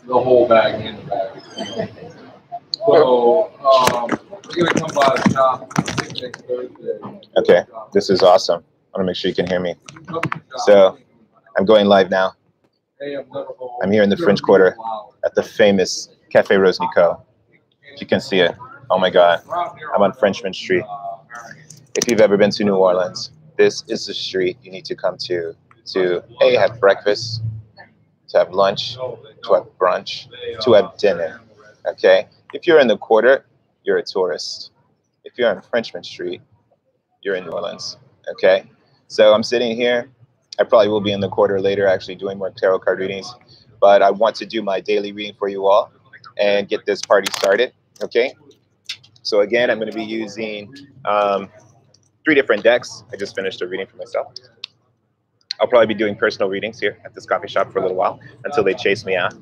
the whole bag and the bag. So we're gonna come by the shop I think next Thursday. Okay, this is awesome. I want to make sure you can hear me. So I'm going live now. I'm here in the French Quarter at the famous Cafe Rose Nico. If you can see it, oh my God, I'm on Frenchman Street. If you've ever been to New Orleans, this is the street you need to come to A, have breakfast, to have lunch, to have brunch, to have dinner. Okay? If you're in the quarter, you're a tourist. If you're on Frenchman Street, you're in New Orleans. Okay? So I'm sitting here. I probably will be in the quarter later actually doing more tarot card readings. But I want to do my daily reading for you all and get this party started. Okay? So again, I'm going to be using 3 different decks. I just finished a reading for myself. I'll probably be doing personal readings here at this coffee shop for a little while until they chase me out.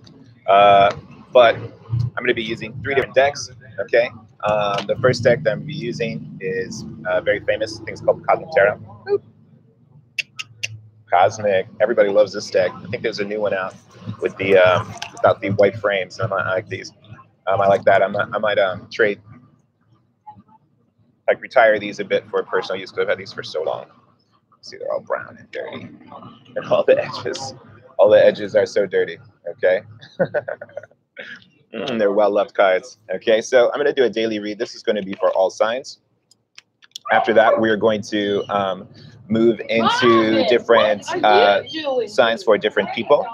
But I'm going to be using 3 different decks. Okay. The first deck that I'm going to be using is very famous. I think it's called Cosmic Tarot. Cosmic. Everybody loves this deck. I think there's a new one out with the without the white frames. I like these. I like that. I might trade, like retire these a bit for personal use because I've had these for so long. See, they're all brown and dirty, and all the edges are so dirty. Okay. They're well-loved cards. Okay, so I'm going to do a daily read. This is going to be for all signs. After that, we're going to move into different signs for different people.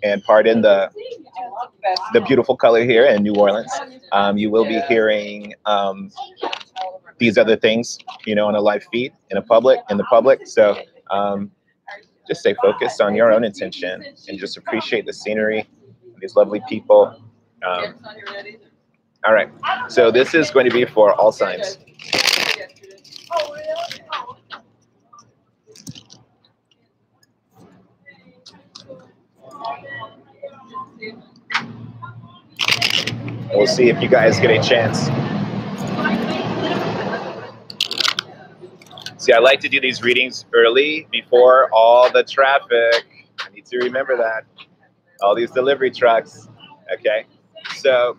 And pardon the beautiful color here in New Orleans. You will be hearing these other things, you know, on a live feed in the public. So just stay focused on your own intention and just appreciate the scenery, these lovely people. All right, so this is going to be for all signs. We'll see if you guys get a chance. See, I like to do these readings early before all the traffic. I need to remember that. All these delivery trucks. Okay, so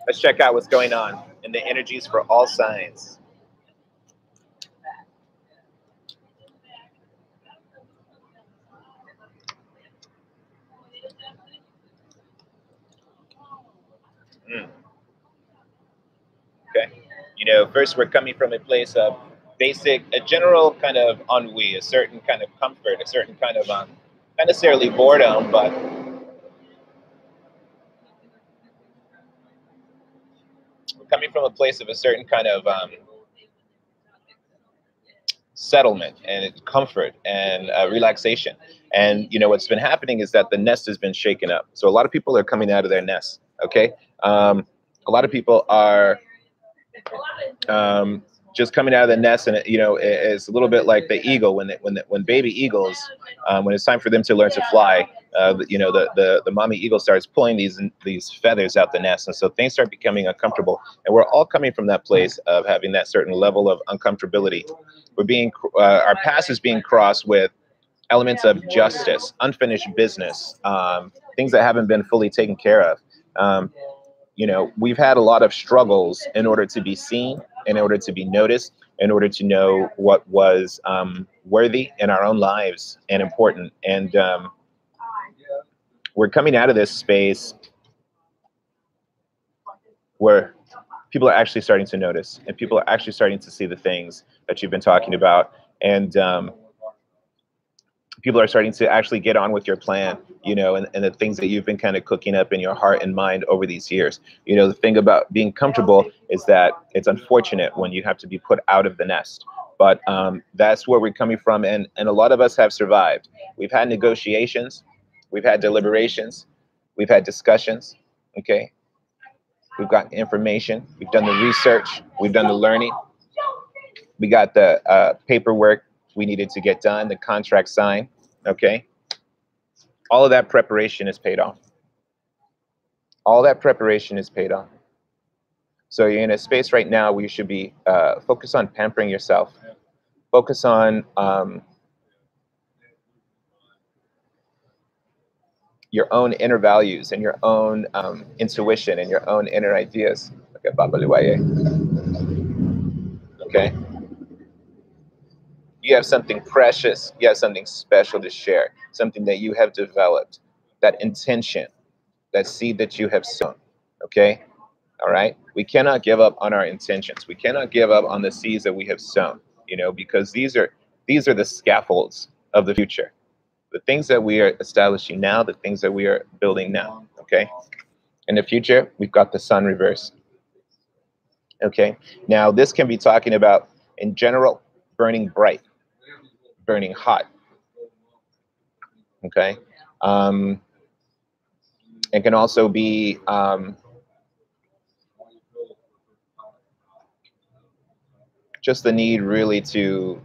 let's check out what's going on in the energies for all signs. Okay, you know, first we're coming from a place of a general kind of ennui, a certain kind of comfort, a certain kind of not necessarily boredom, but we're coming from a place of a certain kind of settlement and comfort and relaxation. And you know what's been happening is that the nest has been shaken up. So a lot of people are coming out of their nests. Okay, a lot of people are just coming out of the nest, and you know, it's a little bit like the eagle when baby eagles, when it's time for them to learn to fly, you know, the mommy eagle starts pulling these feathers out the nest, and so things start becoming uncomfortable. And we're all coming from that place of having that certain level of uncomfortability. Our past is being crossed with elements of justice, unfinished business, things that haven't been fully taken care of. You know, we've had a lot of struggles in order to be seen, in order to be noticed, in order to know what was worthy in our own lives and important. And we're coming out of this space where people are actually starting to notice, and people are actually starting to see the things that you've been talking about. And people are starting to actually get on with your plan, you know, and the things that you've been kind of cooking up in your heart and mind over these years. You know, the thing about being comfortable is that it's unfortunate when you have to be put out of the nest. But that's where we're coming from. And a lot of us have survived. We've had negotiations. We've had deliberations. We've had discussions. Okay. We've got information. We've done the research. We've done the learning. We got the paperwork we needed to get done, the contract signed. Okay. All of that preparation is paid off. All that preparation is paid off. So you're in a space right now where you should be focused on pampering yourself. Focus on your own inner values and your own intuition and your own inner ideas. Okay, Baba Liwaye. Okay. You have something precious. You have something special to share. Something that you have developed. That intention, that seed that you have sown. Okay. All right. We cannot give up on our intentions. We cannot give up on the seeds that we have sown. You know, because these are the scaffolds of the future. The things that we are establishing now, the things that we are building now. Okay. In the future, we've got the sun reverse. Okay. Now, this can be talking about, in general, burning bright, burning hot. Okay. It can also be just the need really to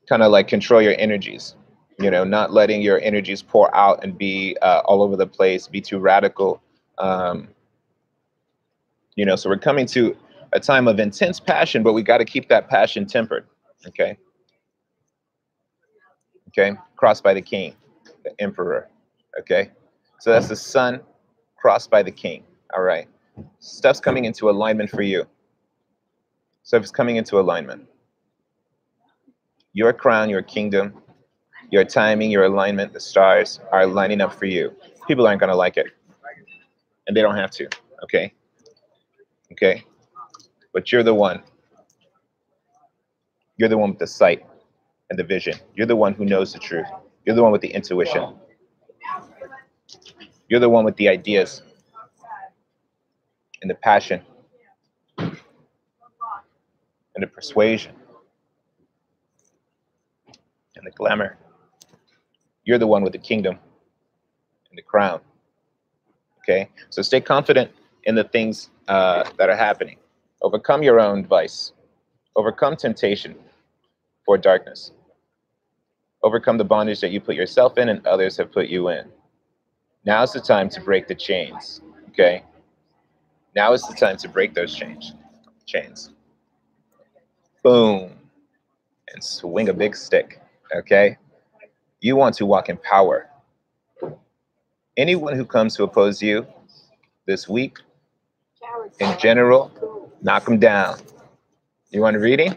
kind of like control your energies. You know, not letting your energies pour out and be all over the place, be too radical. You know, so we're coming to a time of intense passion, but we got to keep that passion tempered. Okay. Okay. Crossed by the king, the emperor. Okay. So that's the sun crossed by the king. All right. Stuff's coming into alignment for you. Stuff's coming into alignment. Your crown, your kingdom, your timing, your alignment, the stars are lining up for you. People aren't going to like it. And they don't have to. Okay. Okay. But you're the one. You're the one with the sight and the vision. You're the one who knows the truth. You're the one with the intuition. You're the one with the ideas and the passion and the persuasion and the glamour. You're the one with the kingdom and the crown. Okay? So stay confident in the things that are happening. Overcome your own vice. Overcome temptation for darkness. Overcome the bondage that you put yourself in and others have put you in. Now is the time to break the chains. Okay? Now is the time to break those chains. Boom. And swing a big stick. Okay? You want to walk in power. Anyone who comes to oppose you this week, in general, knock them down. You want a reading?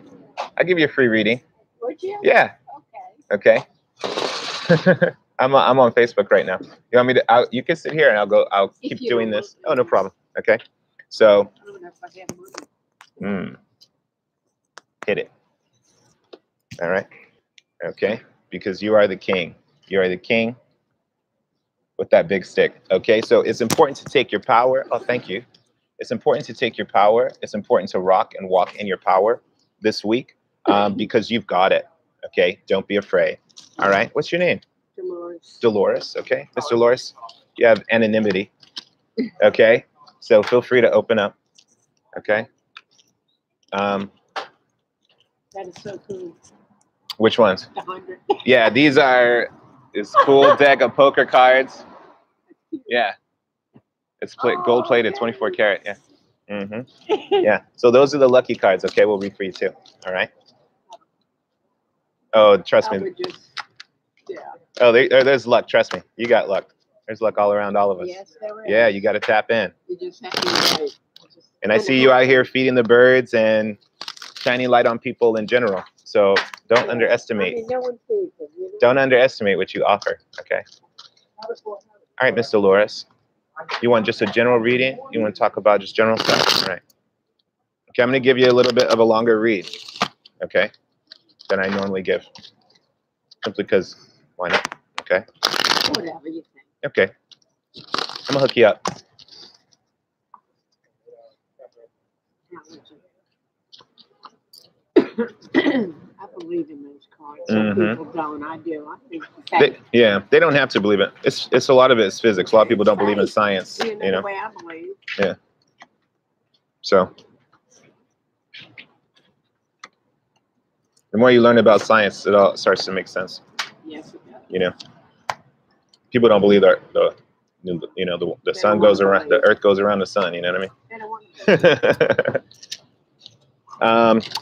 I'll give you a free reading. Would you? Yeah. Okay. I'm on Facebook right now. You want me to? You can sit here and I'll keep doing this. Oh, no problem. Okay. So. Hit it. All right. Okay. Because you are the king. You are the king with that big stick. Okay. So it's important to take your power. Oh, thank you. It's important to take your power. It's important to rock and walk in your power this week because you've got it. Okay. Don't be afraid. All right. What's your name? Dolores. Dolores. Okay. Miss Dolores, you have anonymity. Okay. So feel free to open up. Okay. That is so cool. Which ones? The 100. Yeah, these are this cool deck of poker cards. Yeah. It's gold plated, 24 karat. Yeah. Yeah. So those are the lucky cards. Okay, we'll read for you too. All right. Oh, trust me. Yeah. Oh, there's luck. Trust me. You got luck. There's luck all around all of us. Yes, there is. Yeah, you got to tap in. You just have to be right. And I see you out here feeding the birds and shining light on people in general. So don't underestimate. I mean, no one sees them, you know? Don't underestimate what you offer. Okay. All right, Miss Dolores. You want just a general reading? You want to talk about just general stuff? All right. Okay, I'm going to give you a little bit of a longer read. Okay. Than I normally give. Simply because, why not? Okay. Whatever you think. Okay. I'm going to hook you up. I believe in those cards. Some people don't. I do. I think they don't have to believe it. It's a lot of it is physics. A lot of people don't believe in science. You know. The way I believe. Yeah. So the more you learn about science, it all starts to make sense. Yes, it does. You know. People don't believe that the sun goes around, the earth goes around the sun. You know what I mean? They don't want to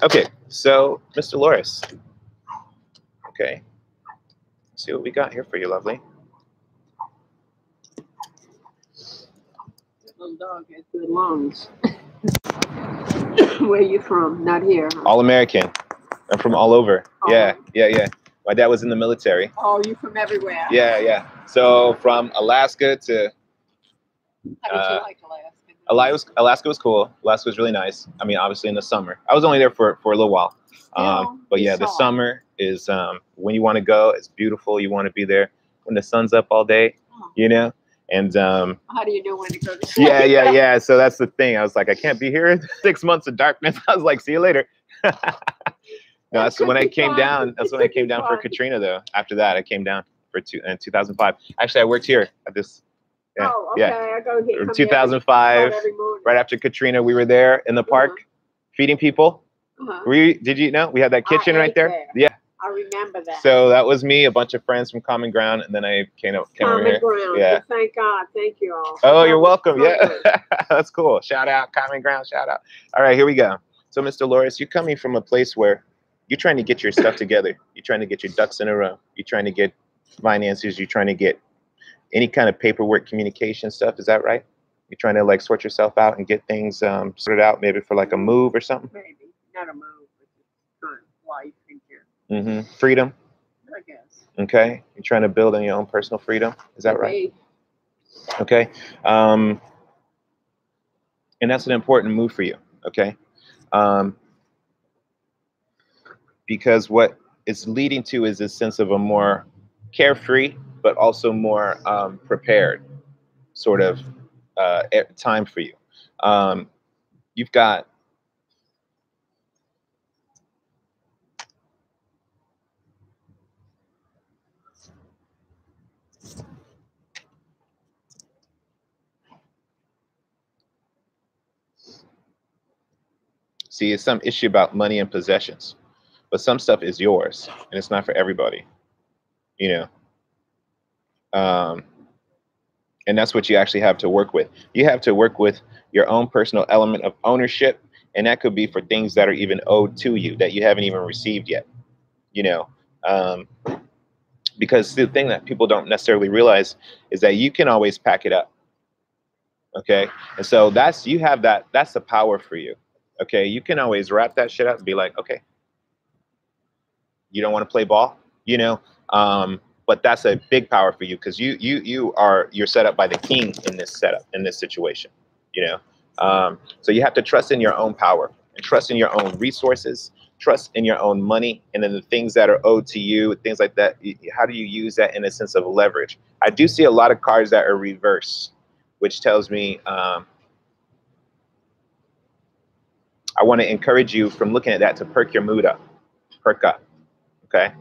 Okay, so Miss Dolores. Okay, see what we got here for you, lovely. Little dog has good lungs. Where you from? Not here. Huh? All American. I'm from all over. Oh. Yeah. My dad was in the military. Oh, you from everywhere? Yeah. So from Alaska to How did you like Alaska? Alaska was cool. Alaska was really nice. I mean, obviously in the summer. I was only there for a little while. But yeah, the summer is when you want to go. It's beautiful. You want to be there when the sun's up all day, you know? And how do you know when to go to sleep? yeah. So that's the thing. I was like, I can't be here in 6 months of darkness. I was like, see you later. No, that's when I came down. That's when I came down for Katrina, though. After that, I came down in 2005. Actually, I worked here at this. Yeah, oh, okay. Yeah. I go here. 2005, right after Katrina, we were there in the park feeding people. Did you know we had that kitchen right there? Yeah. I remember that. So that was me, a bunch of friends from Common Ground, and then I came over here. Ground. Yeah. Well, thank God. Thank you all. Oh, you're welcome. Yeah. That's cool. Shout out, Common Ground. Shout out. All right, here we go. So, Mr. Loris, you're coming from a place where you're trying to get your stuff together. You're trying to get your ducks in a row. You're trying to get finances. You're trying to get any kind of paperwork, communication stuff. Is that right? You're trying to like sort yourself out and get things sorted out, maybe for like a move or something? Maybe. Not a move, but just kind of life in here. Freedom. I guess. Okay. You're trying to build on your own personal freedom. Is that right? Okay. And that's an important move for you. Okay. Because what it's leading to is this sense of a more carefree, but also more prepared sort of time for you. You've got it's some issue about money and possessions, but some stuff is yours and it's not for everybody, you know. And that's what you actually have to work with. You have to work with your own personal element of ownership, and that could be for things that are even owed to you that you haven't even received yet, you know. Because the thing that people don't necessarily realize is that you can always pack it up. Okay. And so that's the power for you. Okay. You can always wrap that shit up and be like, okay, you don't want to play ball, you know? But that's a big power for you because you're set up by the king in this setup, in this situation, you know? So you have to trust in your own power and trust in your own resources, trust in your own money, and then the things that are owed to you, things like that. How do you use that in a sense of leverage? I do see a lot of cards that are reversed, which tells me I want to encourage you from looking at that to perk your mood up, perk up, okay?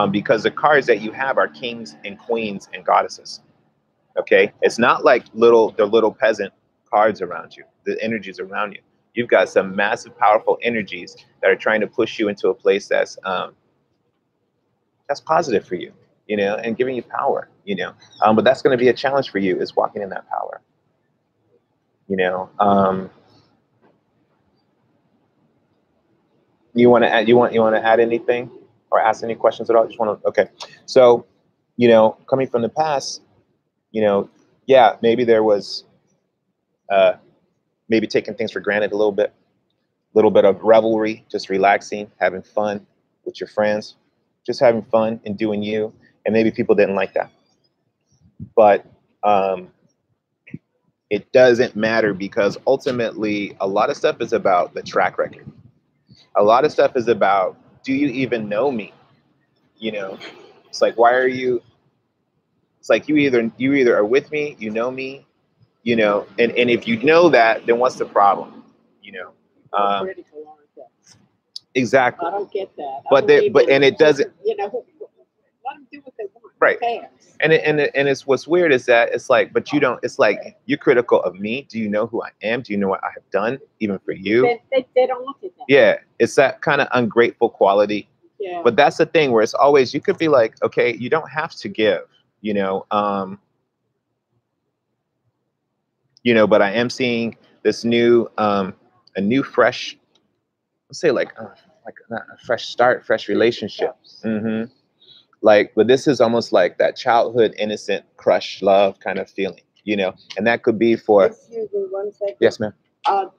Because the cards that you have are kings and queens and goddesses, okay? It's not like the little peasant cards around you, the energies around you. You've got some massive, powerful energies that are trying to push you into a place that's positive for you, you know, and giving you power, you know. But that's going to be a challenge for you, is walking in that power, you know. You want to add? You want to add anything or ask any questions at all? Just want to. Okay, so, you know, coming from the past, you know, yeah, maybe there was. Maybe taking things for granted a little bit of revelry, just relaxing, having fun with your friends, just having fun and doing you. And maybe people didn't like that. But it doesn't matter, because ultimately a lot of stuff is about the track record. A lot of stuff is about, do you even know me? You know, it's like, why are you? It's like you either are with me, you know me, you know, and if you know that, then what's the problem? You know, exactly. I don't get that. But it doesn't. You know, let them do what they want. Right. And it's what's weird is that it's like, but you don't. It's like, you're critical of me. Do you know who I am? Do you know what I have done, even for you? They don't look at that. Yeah, it's that kind of ungrateful quality. Yeah. But that's the thing where it's always, you could be like, okay, you don't have to give. You know. You know, but I am seeing this new, a new fresh, let's say like a fresh start, fresh relationship. Like, but this is almost like that childhood, innocent, crush, love kind of feeling, you know, and that could be for. Excuse me 1 second. Yes, ma'am.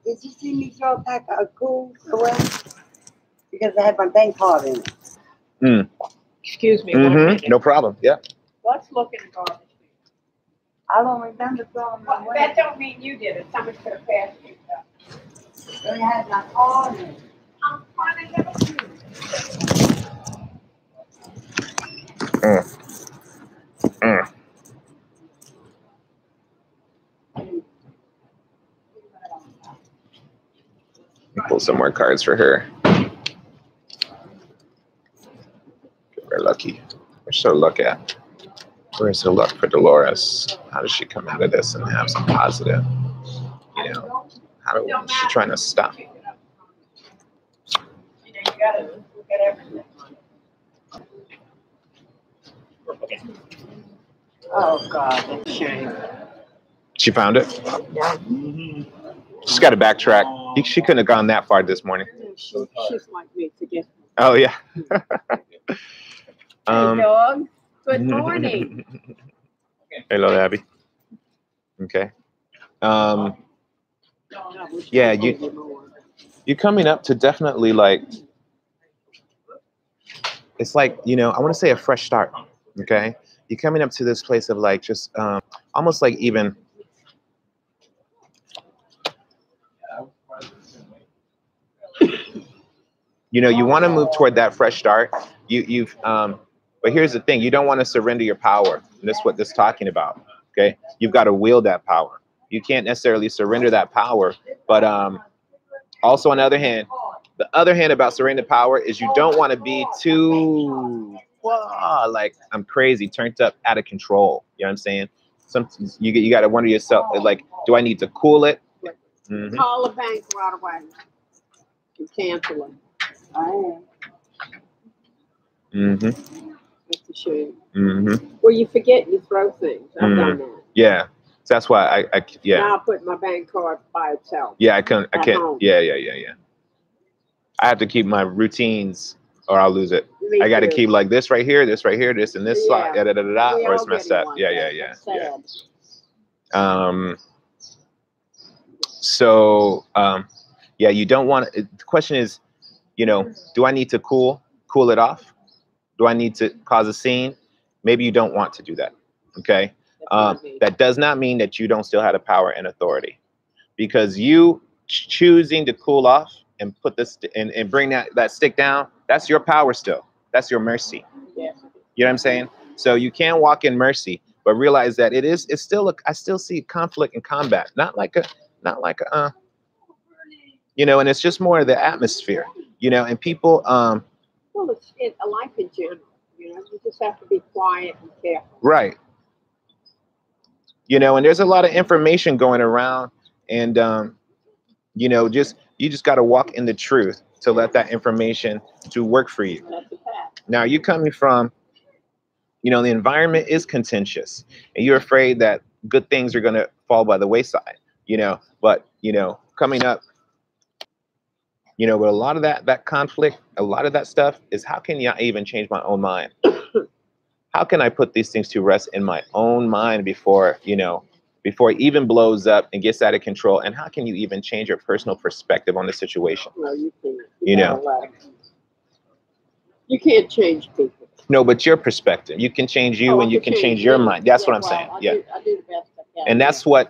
Did you see me throw a pack of cool away? Because I had my bank card in it. Excuse me. 1 minute. No problem. Yeah. Let's look in the garbage. I don't remember throwing them away. That don't mean you did it. Somebody could have passed you. They had my card in it. I'm trying to help you. Pull some more cards for her. We're lucky. We're so lucky. We're so lucky for Dolores. How does she come out of this and have some positive? You know, she's trying to stop. You gotta look at everything. Oh, God, that's a shame. She found it. She's got to backtrack. She couldn't have gone that far this morning. She's like me, forget me. Oh yeah. Hey, dog. Good morning. Hello, Abby. Okay. Yeah, you're coming up to definitely like. It's like, you know, I want to say a fresh start. Okay. You're coming up to this place of like just almost like even. You know, you want to move toward that fresh start. But here's the thing: you don't want to surrender your power. And that's what this is talking about. Okay, you've got to wield that power. You can't necessarily surrender that power. But also, on the other hand about surrender power is you don't want to be too like I'm crazy, turned up, out of control. You know what I'm saying? Sometimes you got to wonder yourself, like, do I need to cool it? Call the bank right away. You cancel it. I That's a shame. Well, you forget you throw things. I've done that. Yeah. So that's why I Now I put my bank card by itself. Yeah, I can't. home. Yeah. I have to keep my routines or I'll lose it. Me I got to too. keep like this right here, this in this slot, Yeah. We or it's all messed get it up. like Yeah. that. It's sad. So yeah, you don't want. The question is, you know, do I need to cool it off? Do I need to cause a scene? Maybe you don't want to do that. Okay. That does not mean that you don't still have the power and authority, because you choosing to cool off and put this and bring that stick down, that's your power still. That's your mercy. Yeah. You know what I'm saying? So you can walk in mercy, but realize that it's still I still see conflict and combat, not like a you know, and it's just more of the atmosphere, you know, and people Well, it's a life in general. You know, you just have to be quiet and careful. right. You know, and there's a lot of information going around, and you know, you just got to walk in the truth to let that information to work for you. That's a fact. Now, you coming from, you know, the environment is contentious, and you're afraid that good things are going to fall by the wayside, you know, but, you know, coming up, you know, but a lot of that conflict, a lot of that stuff is, how can I even change my own mind? How can I put these things to rest in my own mind before it even blows up and gets out of control? And how can you even change your personal perspective on the situation? No, you can't. You know. You can't change people. No, but your perspective. You can change you, and you can change your mind. That's what I'm saying. Yeah. I do the best I can. And that's what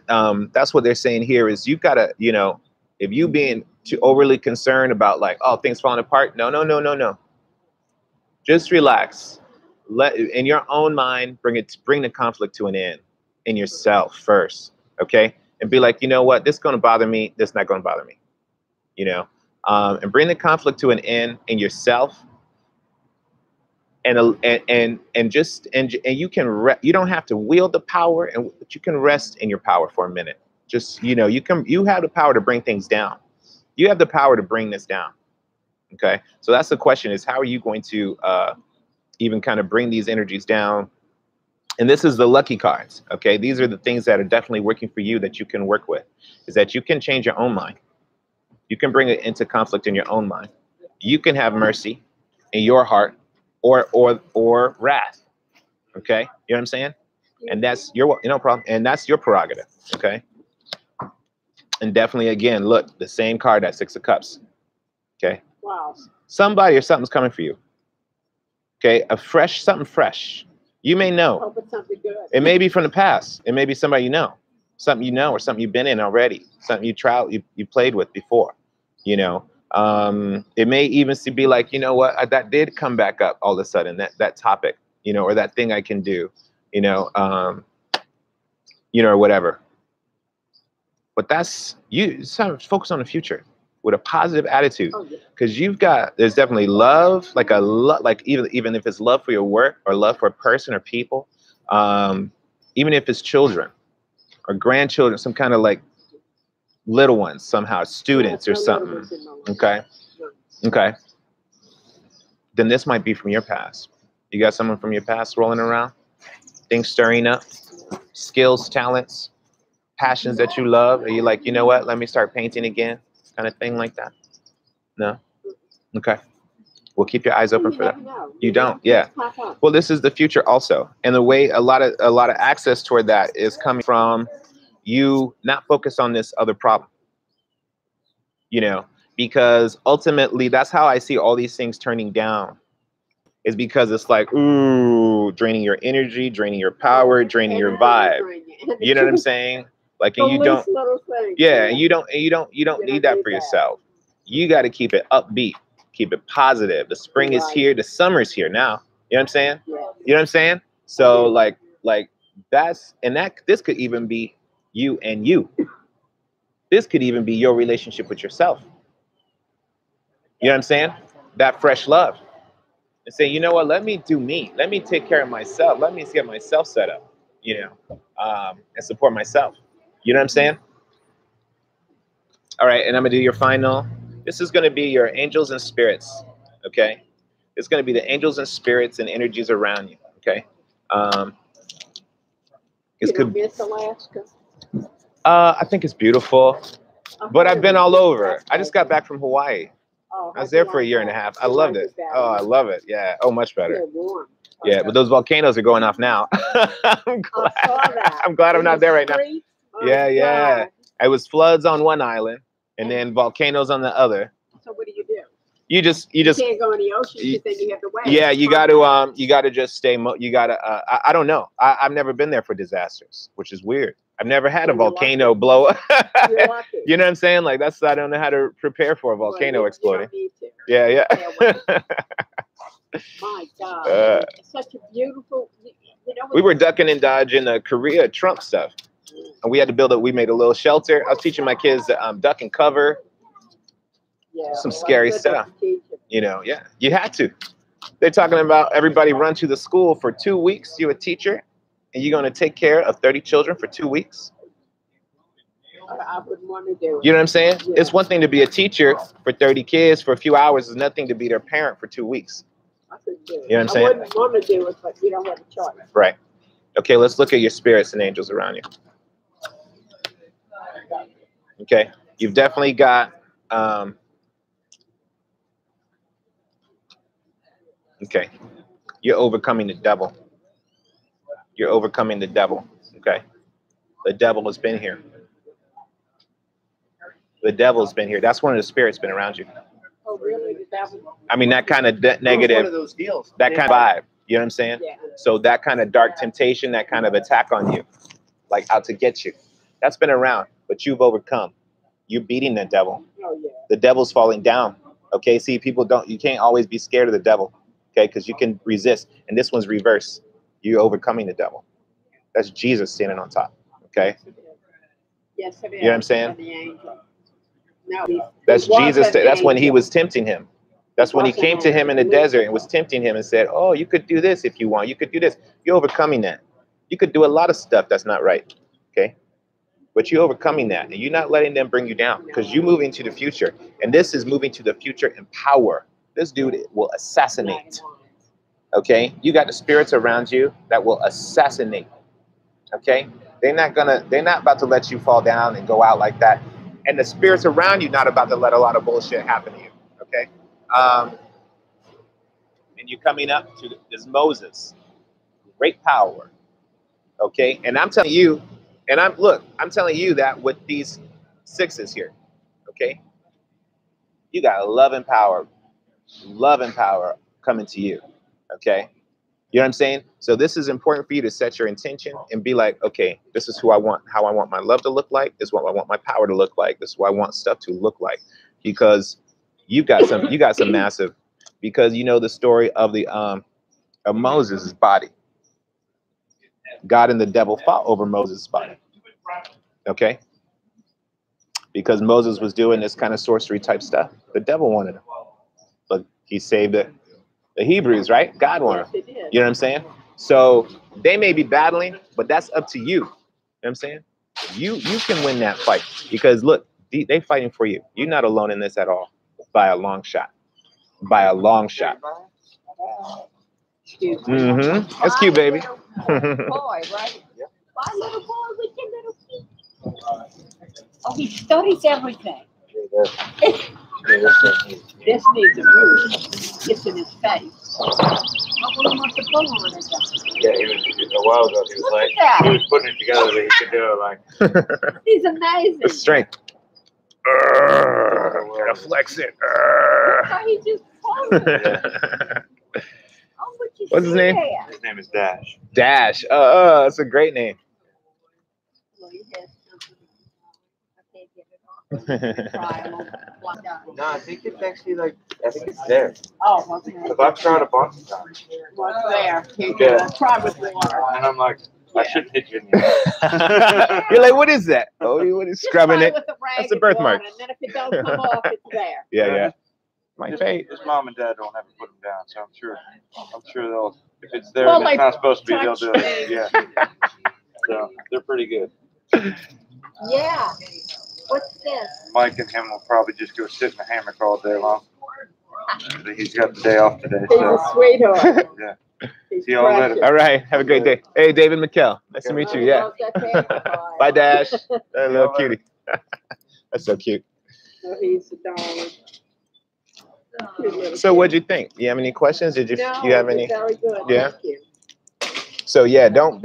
they're saying here is, you've got to, you know, if you being too overly concerned about like, oh, things falling apart. No. Just relax. Let in your own mind bring the conflict to an end in yourself first, okay? And be like, you know what, this is going to bother me. This is not going to bother me, you know. And bring the conflict to an end in yourself. And you can you don't have to wield the power, but you can rest in your power for a minute. Just, you know, you have the power to bring things down. You have the power to bring this down. Okay, so that's the question: is how are you going to even kind of bring these energies down? And this is the lucky cards. Okay, these are the things that are definitely working for you that you can work with. Is that you can change your own mind. You can bring it into conflict in your own mind. You can have mercy in your heart. or wrath. Okay, you know what I'm saying? And that's your, no problem. And that's your prerogative. Okay. And definitely, again, look, the same card, that Six of Cups. Okay. Wow. Somebody or something's coming for you. Okay. Something fresh. You may know. Hope it's something good. It may be from the past. It may be somebody you know. Something you know, or something you've been in already. Something you played with before. You know. It may even be like, you know what, that did come back up all of a sudden, that topic, you know, or that thing I can do, you know, or whatever. But that's you. Focus on the future with a positive attitude, because there's definitely love, like even if it's love for your work or love for a person or people, even if it's children or grandchildren, some kind of like little ones, somehow students or something. Okay. Then this might be from your past. You got someone from your past rolling around, things stirring up, skills, talents, passions that you love. Are you like, you know what, let me start painting again, kind of thing like that? No? Okay. Well, keep your eyes open for that. You don't, yeah. Well, this is the future also. And the way a lot of access toward that is coming from you not focus on this other problem. You know, because ultimately that's how I see all these things turning down, is because it's like, ooh, draining your energy, draining your power, draining your vibe. You know what I'm saying? Like, and you don't, yeah, and you don't need that for yourself. You got to keep it upbeat, keep it positive. The spring is here, the summer's here now. You know what I'm saying? You know what I'm saying? So like this could even be you and you. This could even be your relationship with yourself. You know what I'm saying? That fresh love. And say, you know what, let me do me. Let me take care of myself. Let me get myself set up, you know, and support myself. You know what I'm saying? All right, and I'm going to do your final. This is going to be your angels and spirits, okay? It's going to be the angels and spirits and energies around you, okay? You don't miss Alaska? I think it's beautiful, but I've been all over. I just got back from Hawaii. I was there for a year and a half. I loved it. Oh, I love it. Yeah. Oh, much better. Yeah, but those volcanoes are going off now. I'm glad I'm not there right now. Yeah. It was floods on one island and then volcanoes on the other. So what do you do? You just can't go in the ocean because then you have to wait. Yeah, you got to just stay. I don't know. I've never been there for disasters, which is weird. I've never had a volcano blow up. You know what I'm saying? Like I don't know how to prepare for a volcano exploding. Yeah. My God, it's such a beautiful. We were ducking and dodging the Korea Trump stuff, and we had to build we made a little shelter. I was teaching my kids duck and cover. Yeah, some scary stuff. You know, yeah, you had to. They're talking about everybody run to the school for 2 weeks. You're a teacher, and you're going to take care of 30 children for 2 weeks. I wouldn't want to do it. You know what I'm saying? Yeah. It's one thing to be a teacher for 30 kids for a few hours. It's nothing to be their parent for 2 weeks. I couldn't do it. You know what I'm saying? I wouldn't want to do it, but you don't have a choice. Right. Okay, let's look at your spirits and angels around you. Okay, you've definitely got. Okay, you're overcoming the devil. You're overcoming the devil. Okay, the devil has been here. The devil's been here. That's one of the spirits been around you. Oh, really? The devil? I mean, that kind of negative, one of those deals. That kind of vibe. You know what I'm saying? Yeah. So that kind of dark temptation, that kind of attack on you, like out to get you, that's been around, but you've overcome. You're beating the devil. Oh, yeah. The devil's falling down. Okay, see, you can't always be scared of the devil. Okay, because you can resist. And this one's reverse. You're overcoming the devil. That's Jesus standing on top. Okay? Yes, it is. You know what I'm saying? No, that's Jesus. That's when he was tempting him. That's when he came to him in the desert and was tempting him and said, oh, you could do this if you want. You could do this. You're overcoming that. You could do a lot of stuff that's not right. Okay? But you're overcoming that. And you're not letting them bring you down because you're moving to the future. And this is moving to the future in power. This dude will assassinate. Okay? You got the spirits around you that will assassinate. Okay? They're not about to let you fall down and go out like that. And the spirits around you not about to let a lot of bullshit happen to you. Okay? and you're coming up to this Moses. Great power. Okay, and I'm telling you, I'm telling you that with these sixes here, okay, you got love and power coming to you, okay? You know what I'm saying? So this is important for you to set your intention and be like, okay, this is who I want, how I want my love to look like. This is what I want my power to look like. This is what I want stuff to look like, because you got some massive, because you know the story of the of Moses' body. God and the devil fought over Moses' body, okay? Because Moses was doing this kind of sorcery type stuff. The devil wanted him, but he saved it. The Hebrews, right? God wanted them. You know what I'm saying? So they may be battling, but that's up to you. You know what I'm saying? You can win that fight, because look, they fighting for you. You're not alone in this at all, by a long shot. By a long shot. Mm-hmm. It's cute, baby. Boy, right? My little boy with your little feet. Oh, he studies everything. This needs a move. It's in his face. I wouldn't want to pull on it. Yeah, he was a while ago. He was Look like, at that. he was putting it together that he could do it like. He's amazing. The strength. Gotta flex it. Look how he just pulled it. Oh, but you What's his see name? that? His name is Dash. Dash. That's a great name. Well, he has something. I can't get it off. Try a little. No, I think it's actually like, I think it's there. Oh, okay. Because I've tried a bunch of times. What's there? You Yeah. can try with water. And I'm like, I shouldn't hit you in the eye. You're like, what is that? Oh, what is Just scrubbing try it? with a rag That's a and birthmark. water, and then if it don't come off, it's there. Yeah. My His, fate. his mom and dad don't ever put him down, so I'm sure they'll, if it's there Well, and it's like, not supposed to be, they'll touch do it. Yeah. So they're pretty good. Yeah. What's this? Mike and him will probably just go sit in the hammock all day long. He's got the day off today, He's so a sweetheart. yeah. He's See y'all later. precious. All right. Have a great day. Hey, David McKell. Nice to meet you. Yeah. Oh, that's that Bye, Dash. That little cutie. That's so cute. Oh, he's a darling. Cute little So kid. what'd you think? You have any questions? Did you No, you have it's any? very good. Yeah. Thank you. So yeah, don't.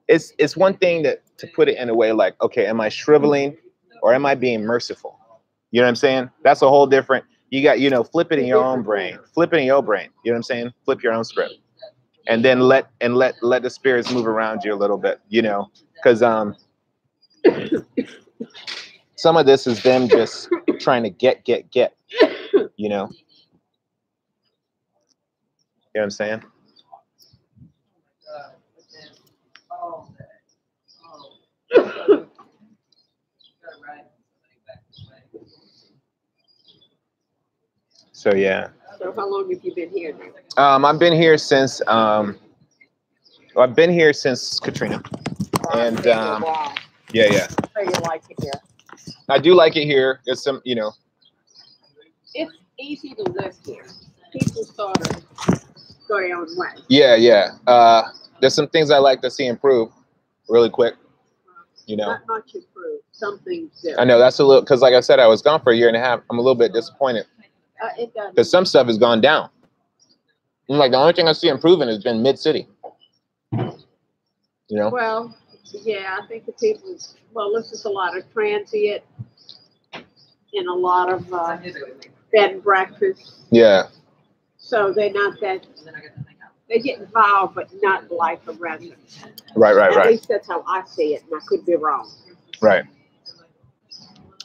It's one thing to put it in a way like, okay, am I shriveling or am I being merciful? You know what I'm saying? That's a whole different. You got, flip it in your own brain. Flip it in your brain. You know what I'm saying? Flip your own script, and then let the spirits move around you a little bit. Because some of this is them just trying to get. You know what I'm saying? So yeah. So how long have you been here now? I've been here since Katrina. And It's been a while. yeah. So you like it here? I do like it here. There's some, It's easy to live here. People sort of go their own way. Yeah. There's some things I like to see improve really quick. Not much improved. Some things do. I know that's a little, because like I said, I was gone for a year and a half. I'm a little bit disappointed It doesn't. because some stuff has gone down. Like the only thing I see improving has been mid-city. Well, yeah, I think the people. Well, this is a lot of transient and a lot of bed and breakfast. Yeah. So they're not that. They get involved, but not like a resident. Right. At least that's how I see it, and I could be wrong. Right.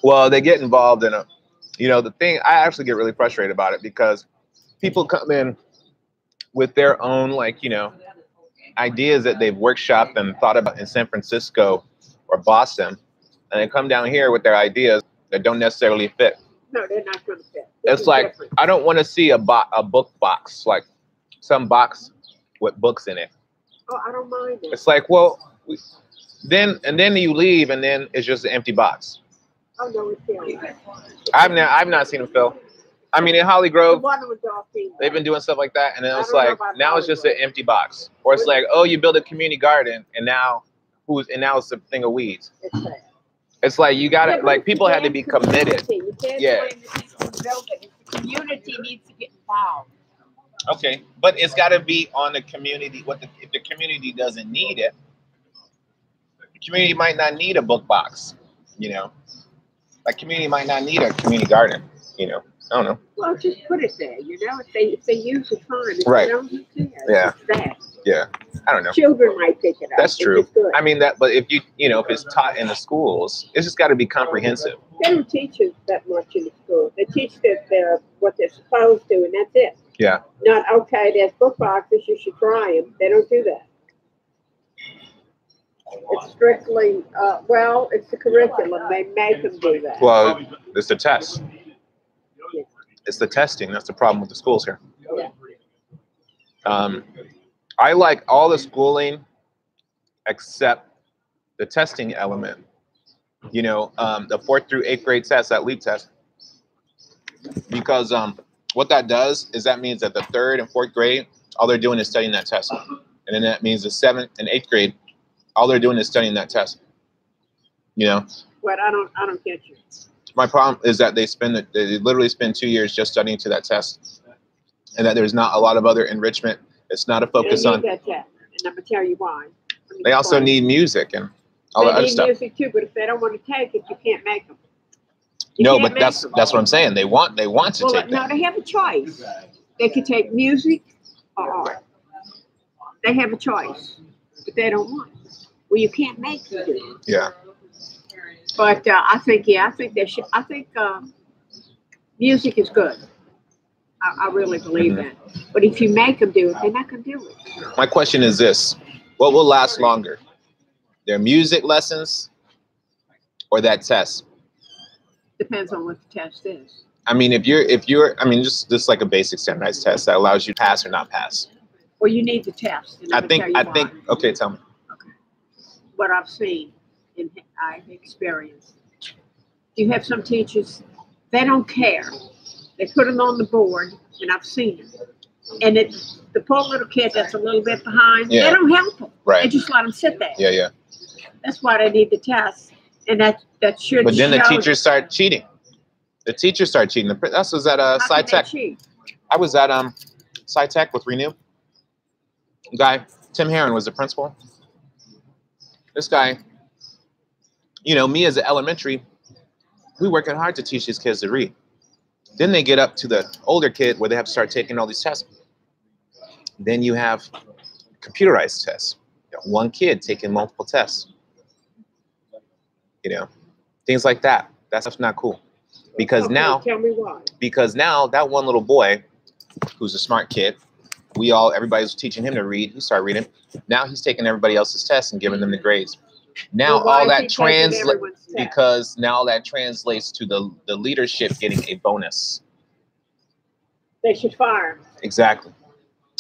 Well, they get involved in the thing, I actually get really frustrated about it because people come in with their own, ideas that they've workshopped and thought about in San Francisco or Boston, and they come down here with their ideas that don't necessarily fit. No, they're not going to fit. This It's is like, different. I don't want to see a book box, like some box with books in it. Oh, I don't mind it. It's like, well, then you leave and then it's just an empty box. Oh no, it's feeling. I've not seen them fill. I mean, in Holly The Grove, one with dolphins. they've been doing stuff like that, and then I it's don't know like about now it's just an Hollywood. empty box, or it's like, oh, you build a community garden, and now it's a thing of weeds. It's sad. It's like you got to Yeah, but like it's people the had to damn be committed. community. You can't Yeah. blame the people who built it. It's the community needs to get involved. Okay, but it's got to be on the community. If the community doesn't need it, the community might not need a book box. You know, like community might not need a community garden. You know, I don't know. Well, just put it there. You know, if they use it, fine. If Right. they don't, who cares? Yeah. It's that. Yeah, I don't know. Children might pick it up. That's which true. is good. I mean that, but if you know, if it's taught in the schools, it's just got to be comprehensive. They don't teach it that much in the school. They teach that they're what they're supposed to, and that's it. Yeah. Not okay. There's book boxes. You should try them. They don't do that. It's strictly well, it's the curriculum. They make them do that. Well, it's the test. It's the testing. That's the problem with the schools here. Yeah. I like all the schooling except the testing element. You know, the 4th through 8th grade test, that LEAP test, because what that does is that means that the 3rd and 4th grade, all they're doing is studying that test, and then that means the 7th and 8th grade, all they're doing is studying that test. You know. But I don't get you. My problem is that they literally spend 2 years just studying to that test, and that there's not a lot of other enrichment. It's not a focus They on. need that test, and I'm gonna tell you why. They also need music and all the They other need stuff. music too, but if they don't want to take it, you can't make them. No, but that's what I'm saying. They want to Well, take no, that. they have a choice. They could take music or art. They have a choice, but they don't want it. Well, you can't make them do it. Yeah. But I think they should. I think music is good. I really believe that. But if you make them do it, they're not going to do it. My question is this: what will last longer, their music lessons or that test? Depends on what the test is. I mean, if you're, I mean, just like a basic standardized test that allows you to pass or not pass. Well, you need the test. And I I'm gonna think. tell you why. Okay, tell me. What I've seen and I've experienced. You have some teachers, they don't care. They put them on the board, and I've seen it. And it's the poor little kid that's a little bit behind. Yeah. They don't help them. Right. They just let them sit there. Yeah, yeah. That's why they need the test, and that should. But then the show teachers start cheating. The teachers start cheating. That was at how can they SciTech. cheat? I was at SciTech with Renew. Guy, Tim Herron was the principal. This guy, you know, me as an elementary, we working hard to teach these kids to read. Then they get up to the older kid where they have to start taking all these tests. Then you have computerized tests. You know, one kid taking multiple tests. You know, things like that. That stuff's not cool. Because Okay, now, tell me why. because now that one little boy, who's a smart kid, everybody's teaching him to read. He started reading. Now he's taking everybody else's tests and giving them the grades. Now Well, why all is that he taking everyone's test? because now that translates to the leadership getting a bonus. They should fire him. Exactly.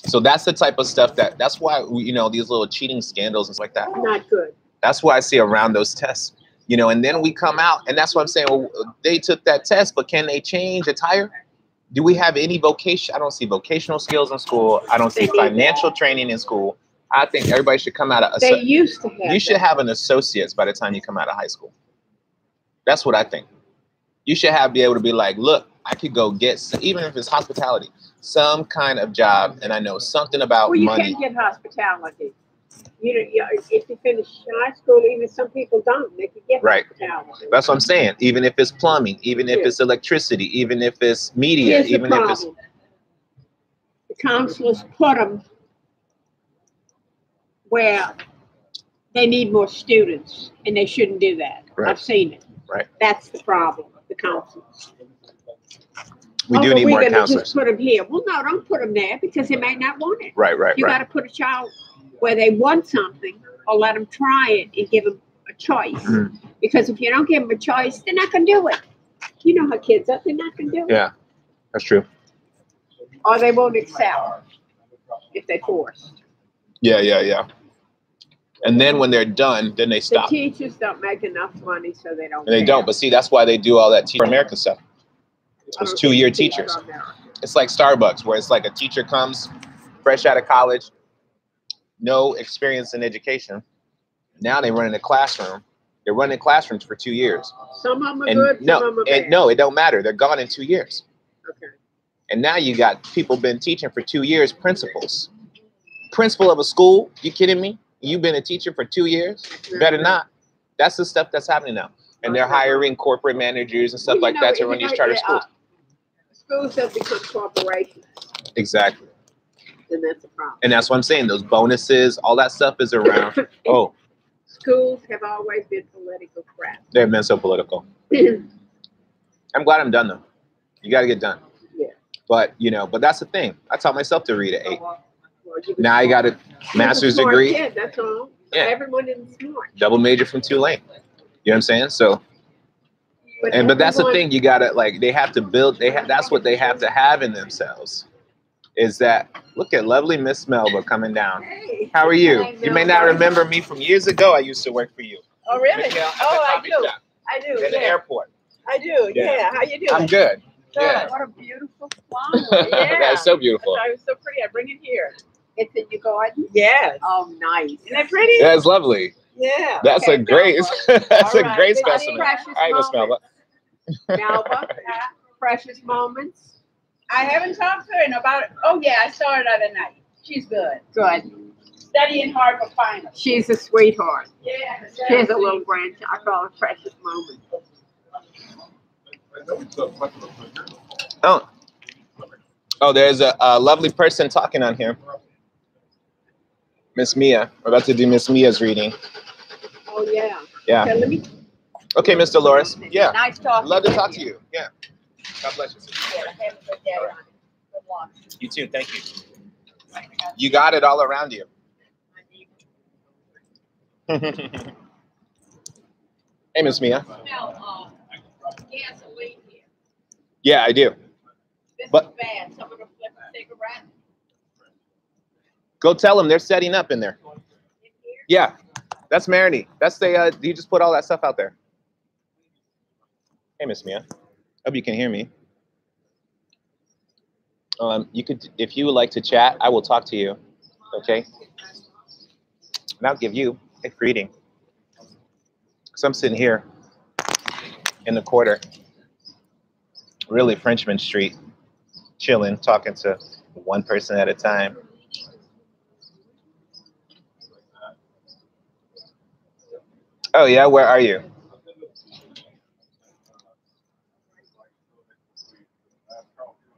So that's the type of stuff that's why you know these little cheating scandals and stuff like that. Not good. That's why I see around those tests. You know, and then we come out, and that's what I'm saying. Well, they took that test, but can they change a tire? Do we have any vocation? I don't see vocational skills in school. I don't see financial training in school. I think everybody should come out of. They used to have. You should that. have an associate's by the time you come out of high school. That's what I think. You should be able to be like, look, I could go get, even if it's hospitality, some kind of job, and I know something about Well, you money. can get hospitality. You know, if you finish high school, even some people don't. They can get Right. hospitality. That's what I'm saying. Even if it's plumbing, even if it's electricity, even if it's media, Here's the even if it's problem. The counselors put them where they need more students, and they shouldn't do that. Right. I've seen it. Right. That's the problem. The counselors. we do but need we're more gonna counselors. Just put them here. Well, no, don't put them there because they may not want it. Right, right, You got right. to put a child where they want something, or let them try it and give them a choice. Mhm. Because if you don't give them a choice, they're not going to do it. You know how kids are; they're not going to do it, Yeah, that's true. or they won't excel if they're forced. Yeah, yeah, yeah. And then when they're done, then they The stop. teachers don't make enough money, so they don't. And they care. don't. But see, that's why they do all that Teach for America stuff. I It's don't 2-year think the teachers. are American. It's like Starbucks, where it's like a teacher comes fresh out of college, no experience in education. Now they run in a classroom. They're running classrooms for 2 years. Some of them are And good, some of them are bad. no, it don't matter. They're gone in 2 years. Okay. And now you got people been teaching for 2 years, principals. Principal of a school? You kidding me? You've been a teacher for 2 years? Better not. That's the stuff that's happening now. And they're hiring corporate managers and stuff like that to run these charter schools. Schools have become corporations. Exactly. And that's a problem. And that's what I'm saying. Those bonuses, all that stuff is around. Oh. Schools have always been political crap. They've been so political. I'm glad I'm done though. You got to get done. Yeah. But, you know, but that's the thing. I taught myself to read at 8. Now I got a master's degree. Yeah, that's all. Yeah. Everyone is smart. Double major from Tulane. You know what I'm saying? So, but that's the thing. You got to, like, they have to build. That's what they have to have in themselves. Is that, look at lovely Miss Melba coming down. Hey. How are you? Hi, You may not remember me from years ago. I used to work for you. Oh, really? Michelle, Oh, I at the do. coffee shop I do. in the Yeah. airport. I do. Yeah. Yeah. How you doing? I'm good. Good. Yeah. What a beautiful flower. Yeah. That's so beautiful. I thought it was so pretty. I bring it here. It's in your garden? Yes. Oh, nice. Isn't that pretty? That's lovely. Yeah. That's Okay, a great, that's All a right. great Good to see specimen. you. Precious All right, Miss Melba. Melba, precious moments. I haven't talked to her in about, oh yeah, I saw her the other night. She's good. Good. Studying hard for finals. She's a sweetheart. Yeah. She has a little branch. I call her Precious Moments. Oh, there's a lovely person talking on here. Miss Mia. We're about to do Miss Mia's reading. Oh, yeah. Yeah. Okay, let me. Okay, Miss Dolores. Yeah. Nice talking. Love to talk to you. Yeah. God bless you. Yeah, have a good day. Good luck. You too. Thank you. You got it all around you. Hey, Miss Mia. Smell gasoline here. Yeah, I do. This But- is bad. Someone will flip a cigarette Go tell them they're setting up in there. in here. Yeah, that's Marinette. That's the. You just put all that stuff out there. Hey, Miss Mia. Hope you can hear me. You could, if you would like to chat, I will talk to you. Okay. And I'll give you a greeting. So I'm sitting here in the quarter, really Frenchman Street, chilling, talking to one person at a time. Oh yeah, where are you?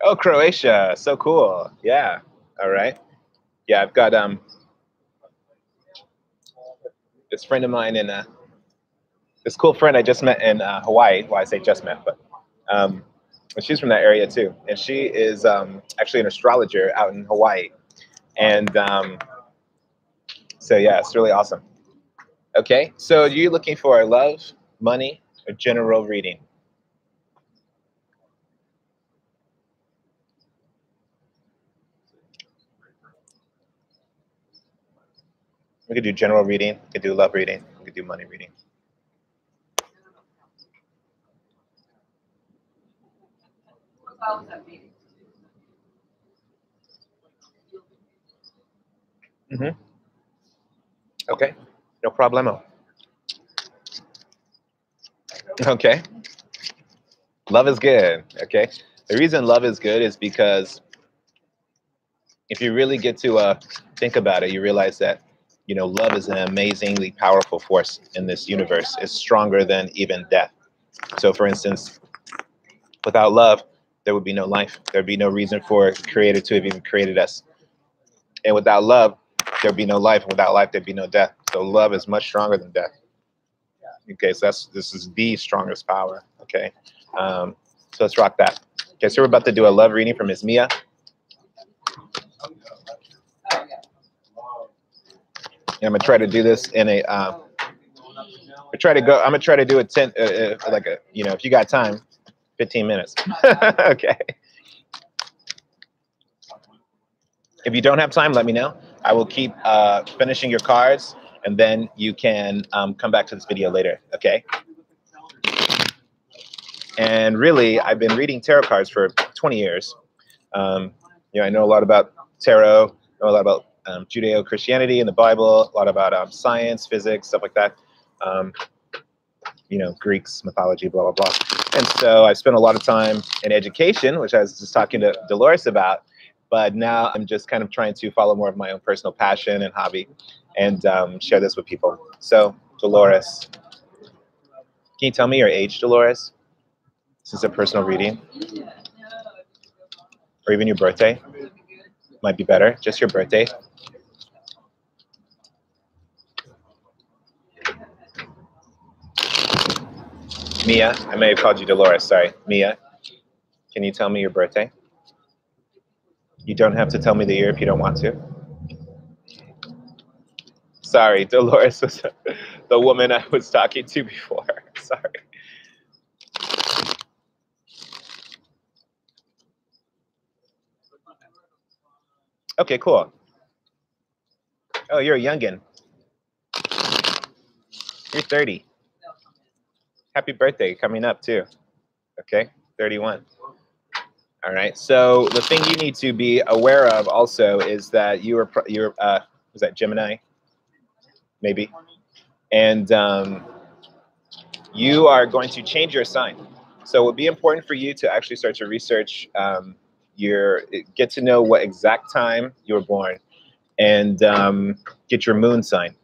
Oh, Croatia, so cool. Yeah, all right. Yeah, I've got this friend of mine in this cool friend I just met in Hawaii. Well, I say just met, but she's from that area too, and she is actually an astrologer out in Hawaii, and so yeah, it's really awesome. Okay, so are you looking for love, money, or general reading? We could do general reading, we could do love reading, we could do money reading. Mm-hmm. Okay, no problemo. Okay. Love is good, okay? The reason love is good is because if you really get to think about it, you realize that, you know, love is an amazingly powerful force in this universe. It's stronger than even death. So for instance, without love, there would be no life. There'd be no reason for the Creator to have even created us. And without love, there'd be no life. And without life, there'd be no death. So love is much stronger than death. Okay, so this is the strongest power. Okay, so let's rock that. Okay, so we're about to do a love reading from Ms. Mia. And I'm gonna try to do this in a. I'm gonna try to do a 10, like a, you know, if you got time, 15 minutes. Okay. If you don't have time, let me know. I will keep finishing your cards, and then you can come back to this video later. Okay. And really, I've been reading tarot cards for 20 years. You know, I know a lot about tarot, know a lot about Judeo-Christianity and the Bible, a lot about science, physics, stuff like that. Greeks, mythology, blah, blah, blah. And so I spent a lot of time in education, which I was just talking to Dolores about. But now I'm just kind of trying to follow more of my own personal passion and hobby and share this with people. So, Dolores, can you tell me your age, Dolores? This is a personal reading. Or even your birthday. Might be better. Just your birthday. Mia, I may have called you Dolores, sorry. Mia, can you tell me your birthday? You don't have to tell me the year if you don't want to. Sorry, Dolores was the woman I was talking to before. Sorry. Okay, cool. Oh, you're a youngin'. You're 30. Happy birthday coming up too. Okay, 31. All right. So the thing you need to be aware of also is that you're was that Gemini? Maybe. And you are going to change your sign. So it would be important for you to actually start to research get to know what exact time you were born and get your moon sign.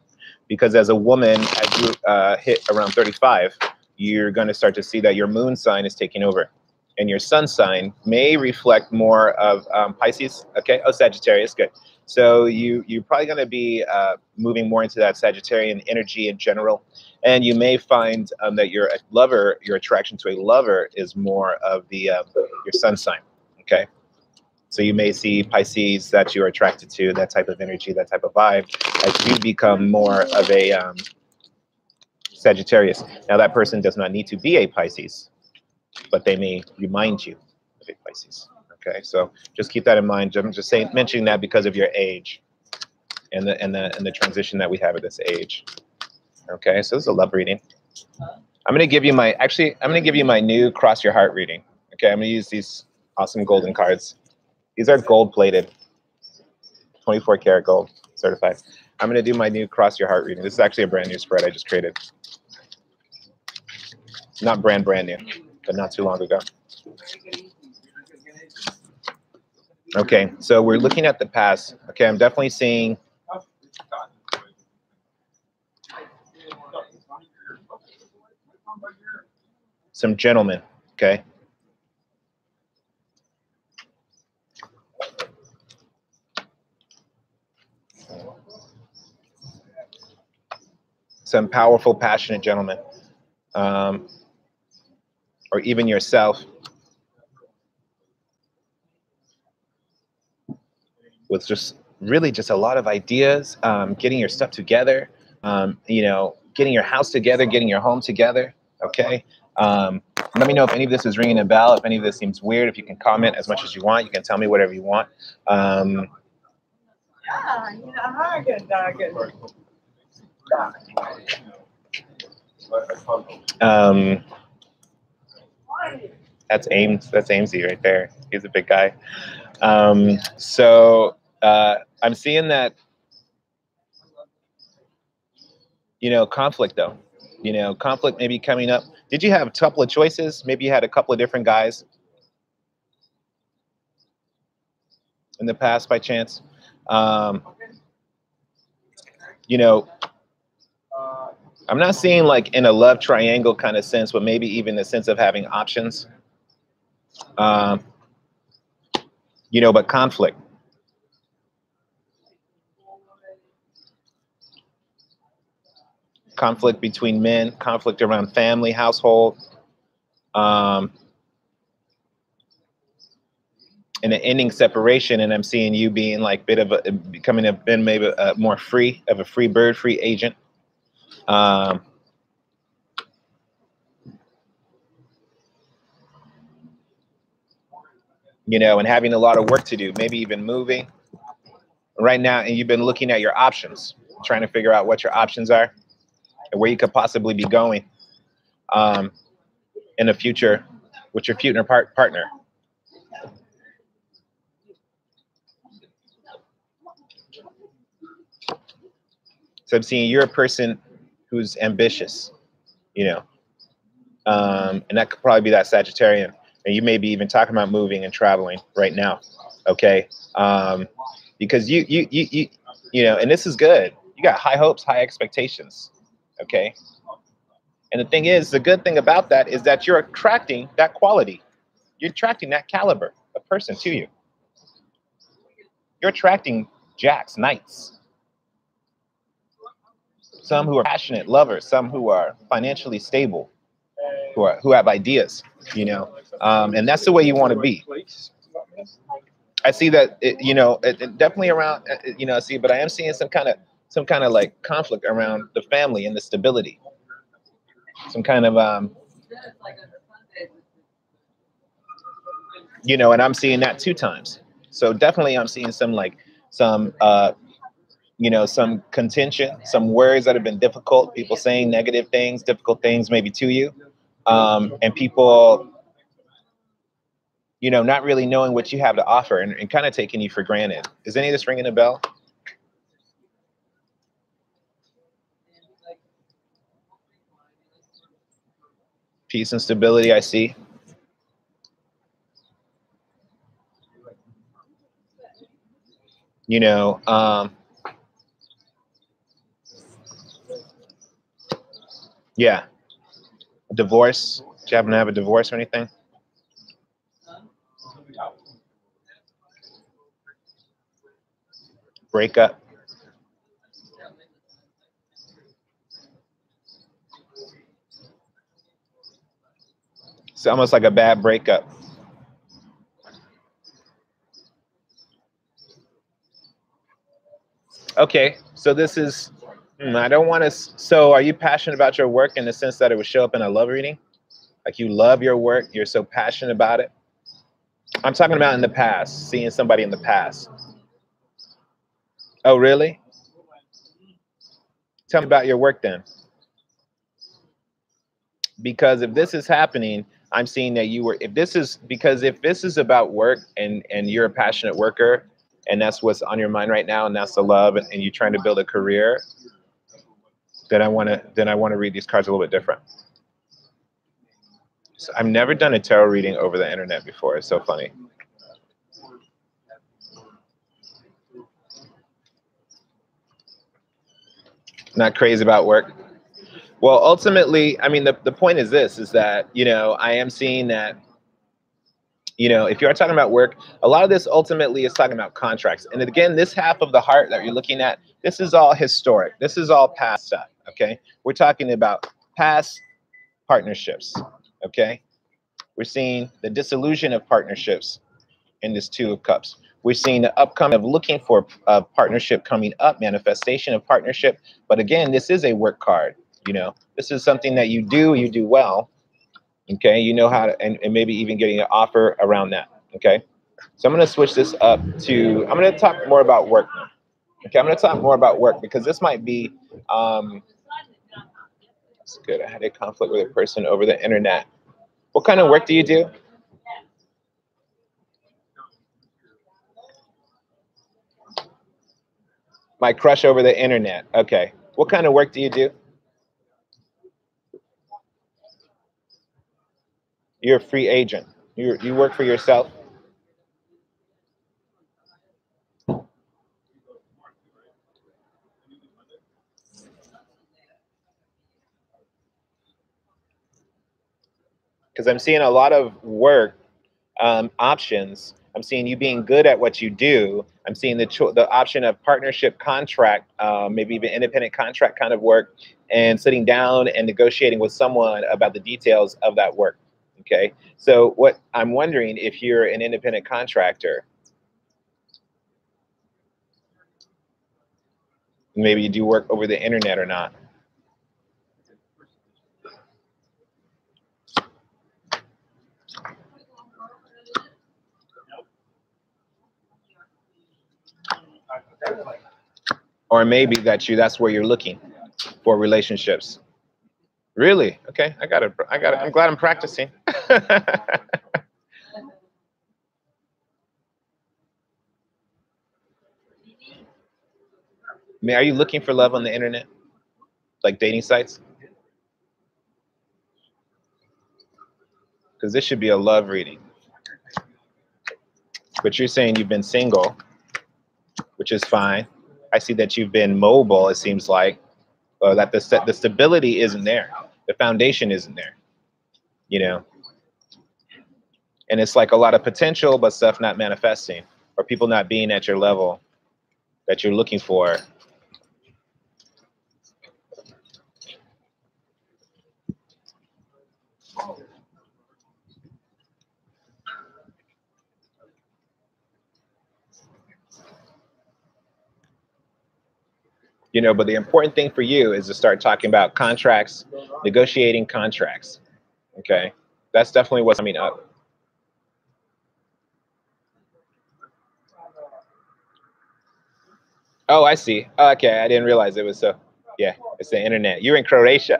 Because as a woman, as you hit around 35, you're going to start to see that your moon sign is taking over. And your sun sign may reflect more of Pisces. Okay. Oh, Sagittarius. Good. So you're probably going to be moving more into that Sagittarian energy in general. And you may find that your attraction to a lover is more of the your sun sign. Okay. So you may see Pisces that you're attracted to, that type of energy, that type of vibe, as you become more of a Sagittarius. Now, that person does not need to be a Pisces, but they may remind you of a Pisces. Okay, so just keep that in mind. I'm just mentioning that because of your age and the transition that we have at this age. Okay, so this is a love reading. I'm going to give you my new Cross Your Heart reading. Okay, I'm going to use these awesome golden cards. These are gold plated, 24 karat gold certified. I'm going to do my new Cross Your Heart reading. This is actually a brand new spread I just created. Not brand new, but not too long ago. Okay, so we're looking at the past. Okay, I'm definitely seeing some gentlemen, okay? Some powerful, passionate gentlemen. Or even yourself. With just really just a lot of ideas, getting your stuff together, getting your house together, getting your home together, okay? Let me know if any of this is ringing a bell, if any of this seems weird. If you can comment as much as you want, you can tell me whatever you want. That's Amesy right there. He's a big guy. I'm seeing that, conflict though. Conflict maybe coming up. Did you have a couple of choices? Maybe you had a couple of different guys in the past by chance. I'm not seeing like in a love triangle kind of sense, but maybe even the sense of having options. But conflict. Conflict between men, conflict around family, household, and an ending separation. And I'm seeing you being like becoming maybe more free, of a free bird, free agent. And having a lot of work to do, maybe even moving right now. And you've been looking at your options, trying to figure out what your options are and where you could possibly be going in the future with your future partner. So I'm seeing you're a person who's ambitious, And that could probably be that Sagittarian. And you may be even talking about moving and traveling right now. Okay. Because you know, and this is good. You got high hopes, high expectations. Okay. And the thing is, the good thing about that is that you're attracting that quality. You're attracting that caliber of person to you. You're attracting jacks, knights. Some who are passionate lovers, some who are financially stable, who have ideas, you know, and that's the way you want to be. I see that, you know, it definitely around, you know, but I am seeing some kind of like conflict around the family and the stability. Some kind of, you know, and I'm seeing that 2 times. So definitely I'm seeing some you know, some contention, some words that have been difficult, people saying negative things, difficult things maybe to you, and people, you know, not really knowing what you have to offer and kind of taking you for granted. Is any of this ringing a bell? Peace and stability, I see. You know, yeah. Divorce. Do you happen to have a divorce or anything? Breakup. It's almost like a bad breakup. Okay, so this is, I don't want to, so are you passionate about your work in the sense that it would show up in a love reading? Like you love your work, you're so passionate about it? I'm talking about in the past, seeing somebody in the past. Oh, really? Tell me about your work then. Because if this is happening, I'm seeing that you were, if this is about work and you're a passionate worker and that's what's on your mind right now and that's the love and you're trying to build a career, then I want to read these cards a little bit different. So I've never done a tarot reading over the internet before. It's so funny. Not crazy about work. Well, ultimately, I mean, the point is this, is that, you know, I am seeing that, you know, if you are talking about work, a lot of this ultimately is talking about contracts. And again, this half of the heart that you're looking at, this is all historic. This is all past stuff, okay? We're talking about past partnerships, okay? We're seeing the dissolution of partnerships in this 2 of Cups. We're seeing the upcoming of looking for a partnership coming up, manifestation of partnership. But again, this is a work card, you know? This is something that you do well. Okay, you know how to, and maybe even getting an offer around that. Okay, so I'm going to switch this up to, I'm going to talk more about work now. Okay, I'm going to talk more about work because this might be, it's good. I had a conflict with a person over the internet. What kind of work do you do? My crush over the internet. Okay, what kind of work do you do? You're a free agent. You work for yourself. Because I'm seeing a lot of work options. I'm seeing you being good at what you do. I'm seeing the option of partnership contract, maybe even independent contract kind of work, and sitting down and negotiating with someone about the details of that work. Okay, so what I'm wondering, if you're an independent contractor, maybe you do work over the internet or not. Or maybe that's where you're looking for relationships. Really? Okay, I got it. I'm glad I'm practicing. I mean, are you looking for love on the internet? Like dating sites? because this should be a love reading. But you're saying you've been single, which is fine. I see that you've been mobile, it seems like, that the stability isn't there. The foundation isn't there, you know? And it's like a lot of potential, but stuff not manifesting, or people not being at your level that you're looking for. You know, but the important thing for you is to start talking about contracts, negotiating contracts. Okay, that's definitely what's coming up. Oh, I see. Okay, I didn't realize it was so. Yeah, it's the internet. You're in Croatia.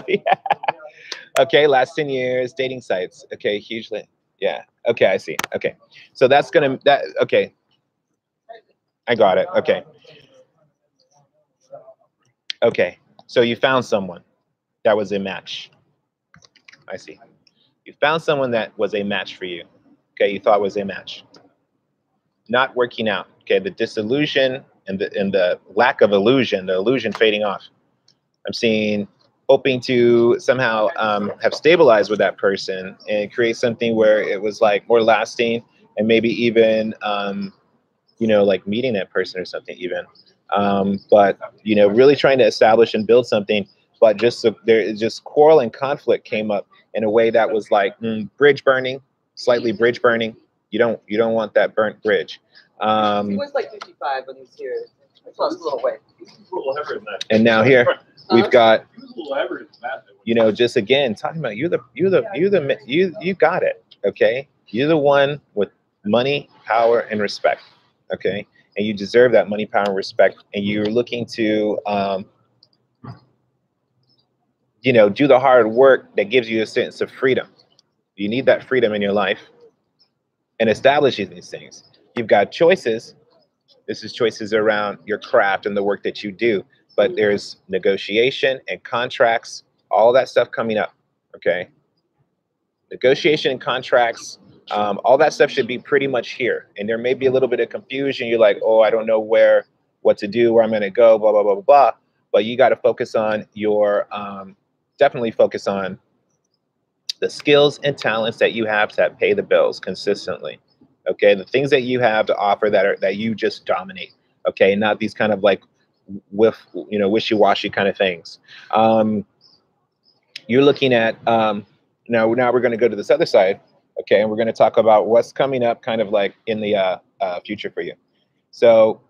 Yeah. Okay, last 10 years, dating sites. Okay, hugely. Yeah. Okay, I see. Okay, so that's gonna Okay, I got it. Okay. Okay, so you found someone that was a match. I see. You found someone that was a match for you. Okay, you thought was a match. Not working out. Okay, the disillusion and the lack of illusion, the illusion fading off. I'm seeing hoping to somehow have stabilized with that person and create something where it was like more lasting, and maybe even you know, like meeting that person or something even. But you know, really trying to establish and build something, but there is just quarrel and conflict came up in a way that was like bridge burning, slightly bridge burning. You don't want that burnt bridge. He was like 55 when he was here. He lost a little weight. And now here we've got, you know, just again talking about you got it. Okay, you're the one with money, power, and respect. Okay, and you deserve that money, power, and respect. And you're looking to, you know, do the hard work that gives you a sense of freedom. You need that freedom in your life, and establishing these things. You've got choices. This is choices around your craft and the work that you do. But there's negotiation and contracts, all that stuff coming up. Okay, negotiation and contracts. All that stuff should be pretty much here. And there may be a little bit of confusion. You're like, oh, I don't know what to do, where I'm going to go, blah, blah, blah, blah, blah. But you got to focus on your, definitely focus on the skills and talents that you have that pay the bills consistently. Okay, the things that you have to offer that you just dominate. Okay, not these kind of like wishy-washy kind of things. You're looking at, now we're going to go to this other side. Okay, and we're going to talk about what's coming up kind of like in the future for you. So,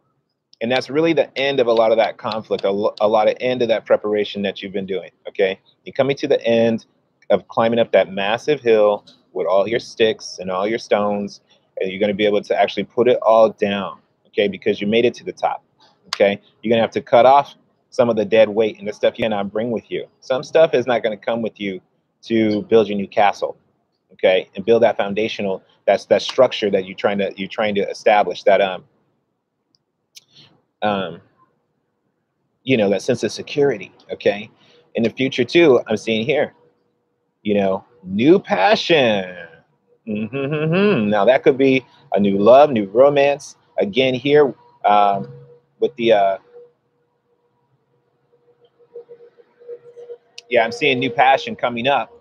and that's really the end of a lot of that conflict, a lot of end of that preparation that you've been doing. Okay, you're coming to the end of climbing up that massive hill with all your sticks and all your stones, and you're going to be able to actually put it all down. Okay, because you made it to the top. Okay, you're going to have to cut off some of the dead weight and the stuff you cannot bring with you. Some stuff is not going to come with you to build your new castle. Okay, and build that foundational, that structure that you're trying to establish, that you know, that sense of security. Okay, in the future too, I'm seeing here, you know, new passion. Now that could be a new love, new romance. Again here with the yeah, I'm seeing new passion coming up.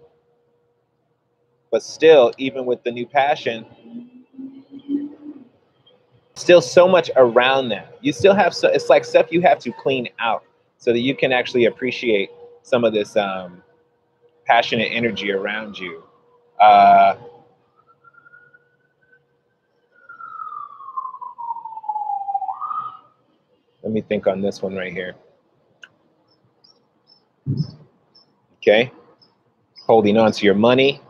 But still, even with the new passion, still so much around that. You still have, it's like stuff you have to clean out so that you can actually appreciate some of this passionate energy around you. Let me think on this one right here. Okay, holding on to your money.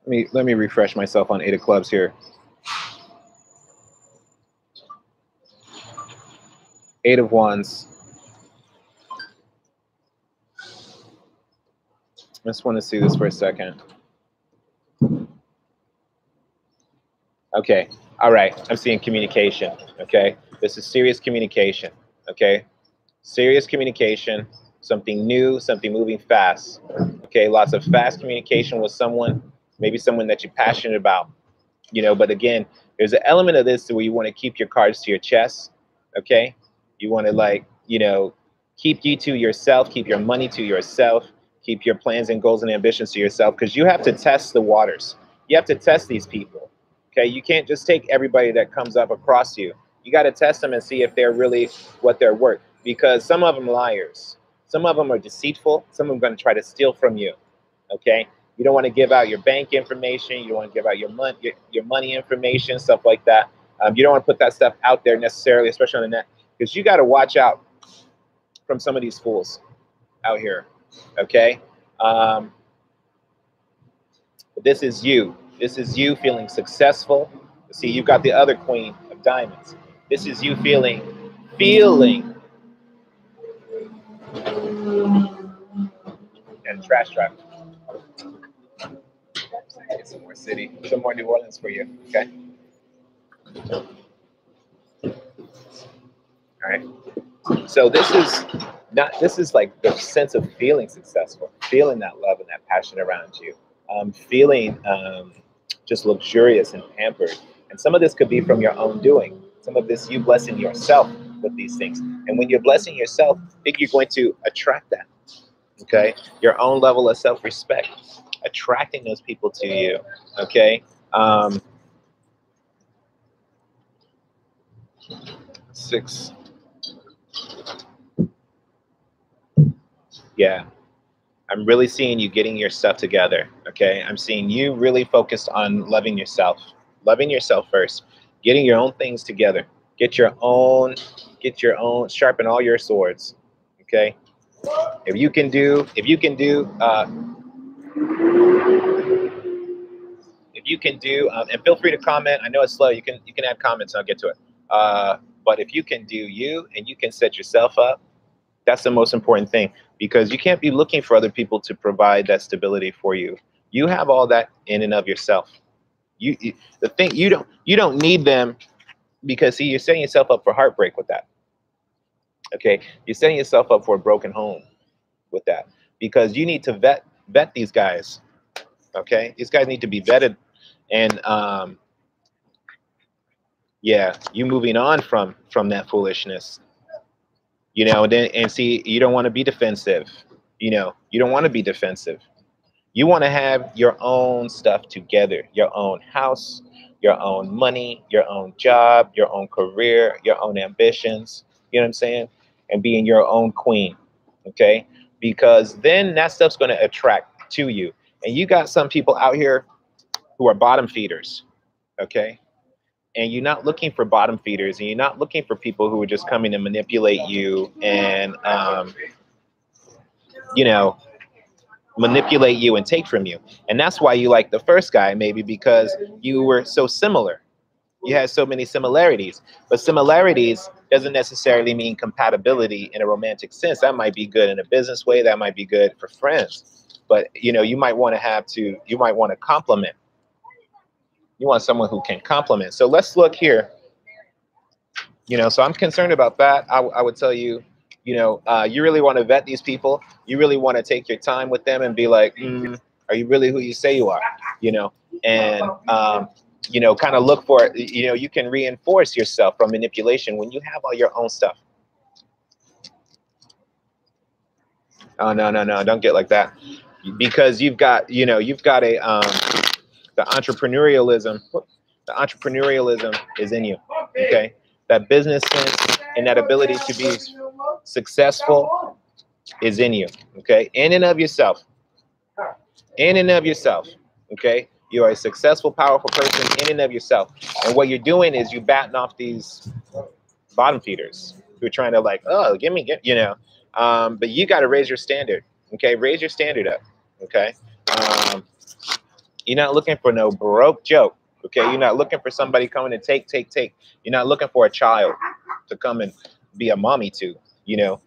Let me refresh myself on 8 of clubs here. 8 of wands. I just want to see this for a second. Okay, all right, I'm seeing communication, okay? This is serious communication, okay? Serious communication, something new, something moving fast, Okay, lots of fast communication with someone, maybe someone that you're passionate about, you know. But again, there's an element of this where you want to keep your cards to your chest. Okay, you want to, like, you know, keep you to yourself, keep your money to yourself, keep your plans and goals and ambitions to yourself, because you have to test the waters. You have to test these people. Okay, you can't just take everybody that comes up across you. You got to test them and see if they're really what they're worth, because some of them liars. Some of them are deceitful. Some of them are going to try to steal from you. Okay, you don't want to give out your bank information. You don't want to give out your money information, stuff like that. You don't want to put that stuff out there necessarily, especially on the net, because you got to watch out from some of these fools out here. Okay, this is you. This is you feeling successful. See, you've got the other Queen of Diamonds. This is you feeling. And trash truck. Get some more city, some more New Orleans for you. Okay. All right. So this is like the sense of feeling successful, feeling that love and that passion around you, feeling just luxurious and pampered. And some of this could be from your own doing. Some of this you blessing yourself with these things. And when you're blessing yourself, I think you're going to attract that. Okay, your own level of self-respect, attracting those people to you. Okay. 6. Yeah, I'm really seeing you getting your stuff together. Okay, I'm seeing you really focused on loving yourself first, getting your own things together. Get your own, sharpen all your swords. Okay, if you can do, and feel free to comment. I know it's slow. You can add comments and I'll get to it. But if you can do you and you can set yourself up, that's the most important thing, because you can't be looking for other people to provide that stability for you. You have all that in and of yourself. You don't need them, because see, you're setting yourself up for heartbreak with that. Okay, you're setting yourself up for a broken home with that, because you need to vet these guys. Okay, these guys need to be vetted, and yeah, you moving on from that foolishness. You know, and see, you don't want to be defensive. You know, you don't want to be defensive. You want to have your own stuff together, your own house, your own money, your own job, your own career, your own ambitions. You know what I'm saying? And being your own queen. Okay, because then that stuff's going to attract to you. And you got some people out here who are bottom feeders. Okay. And you're not looking for bottom feeders, and you're not looking for people who are just coming to manipulate you and, you know, manipulate you and take from you. And that's why you like the first guy, maybe because you were so similar. You had so many similarities. But similarities doesn't necessarily mean compatibility in a romantic sense. That might be good in a business way. That might be good for friends. But, you know, you might want to complement. You want someone who can complement. So let's look here. You know, so I'm concerned about that. I would tell you, you know, you really want to vet these people. You really want to take your time with them and be like, are you really who you say you are? You know, and, you know, kind of look for, you know, you can reinforce yourself from manipulation when you have all your own stuff. Oh, no, don't get like that. Because you've got, you know, you've got a, the entrepreneurialism is in you. Okay, that business sense and that ability to be successful is in you. Okay, in and of yourself. Okay, you are a successful, powerful person in and of yourself. And what you're doing is you batting off these bottom feeders who are trying to, like, oh, get you know. But you got to raise your standard. Okay, raise your standard up. Okay. You're not looking for no broke joke, okay? You're not looking for somebody coming to take. You're not looking for a child to come and be a mommy to, you know?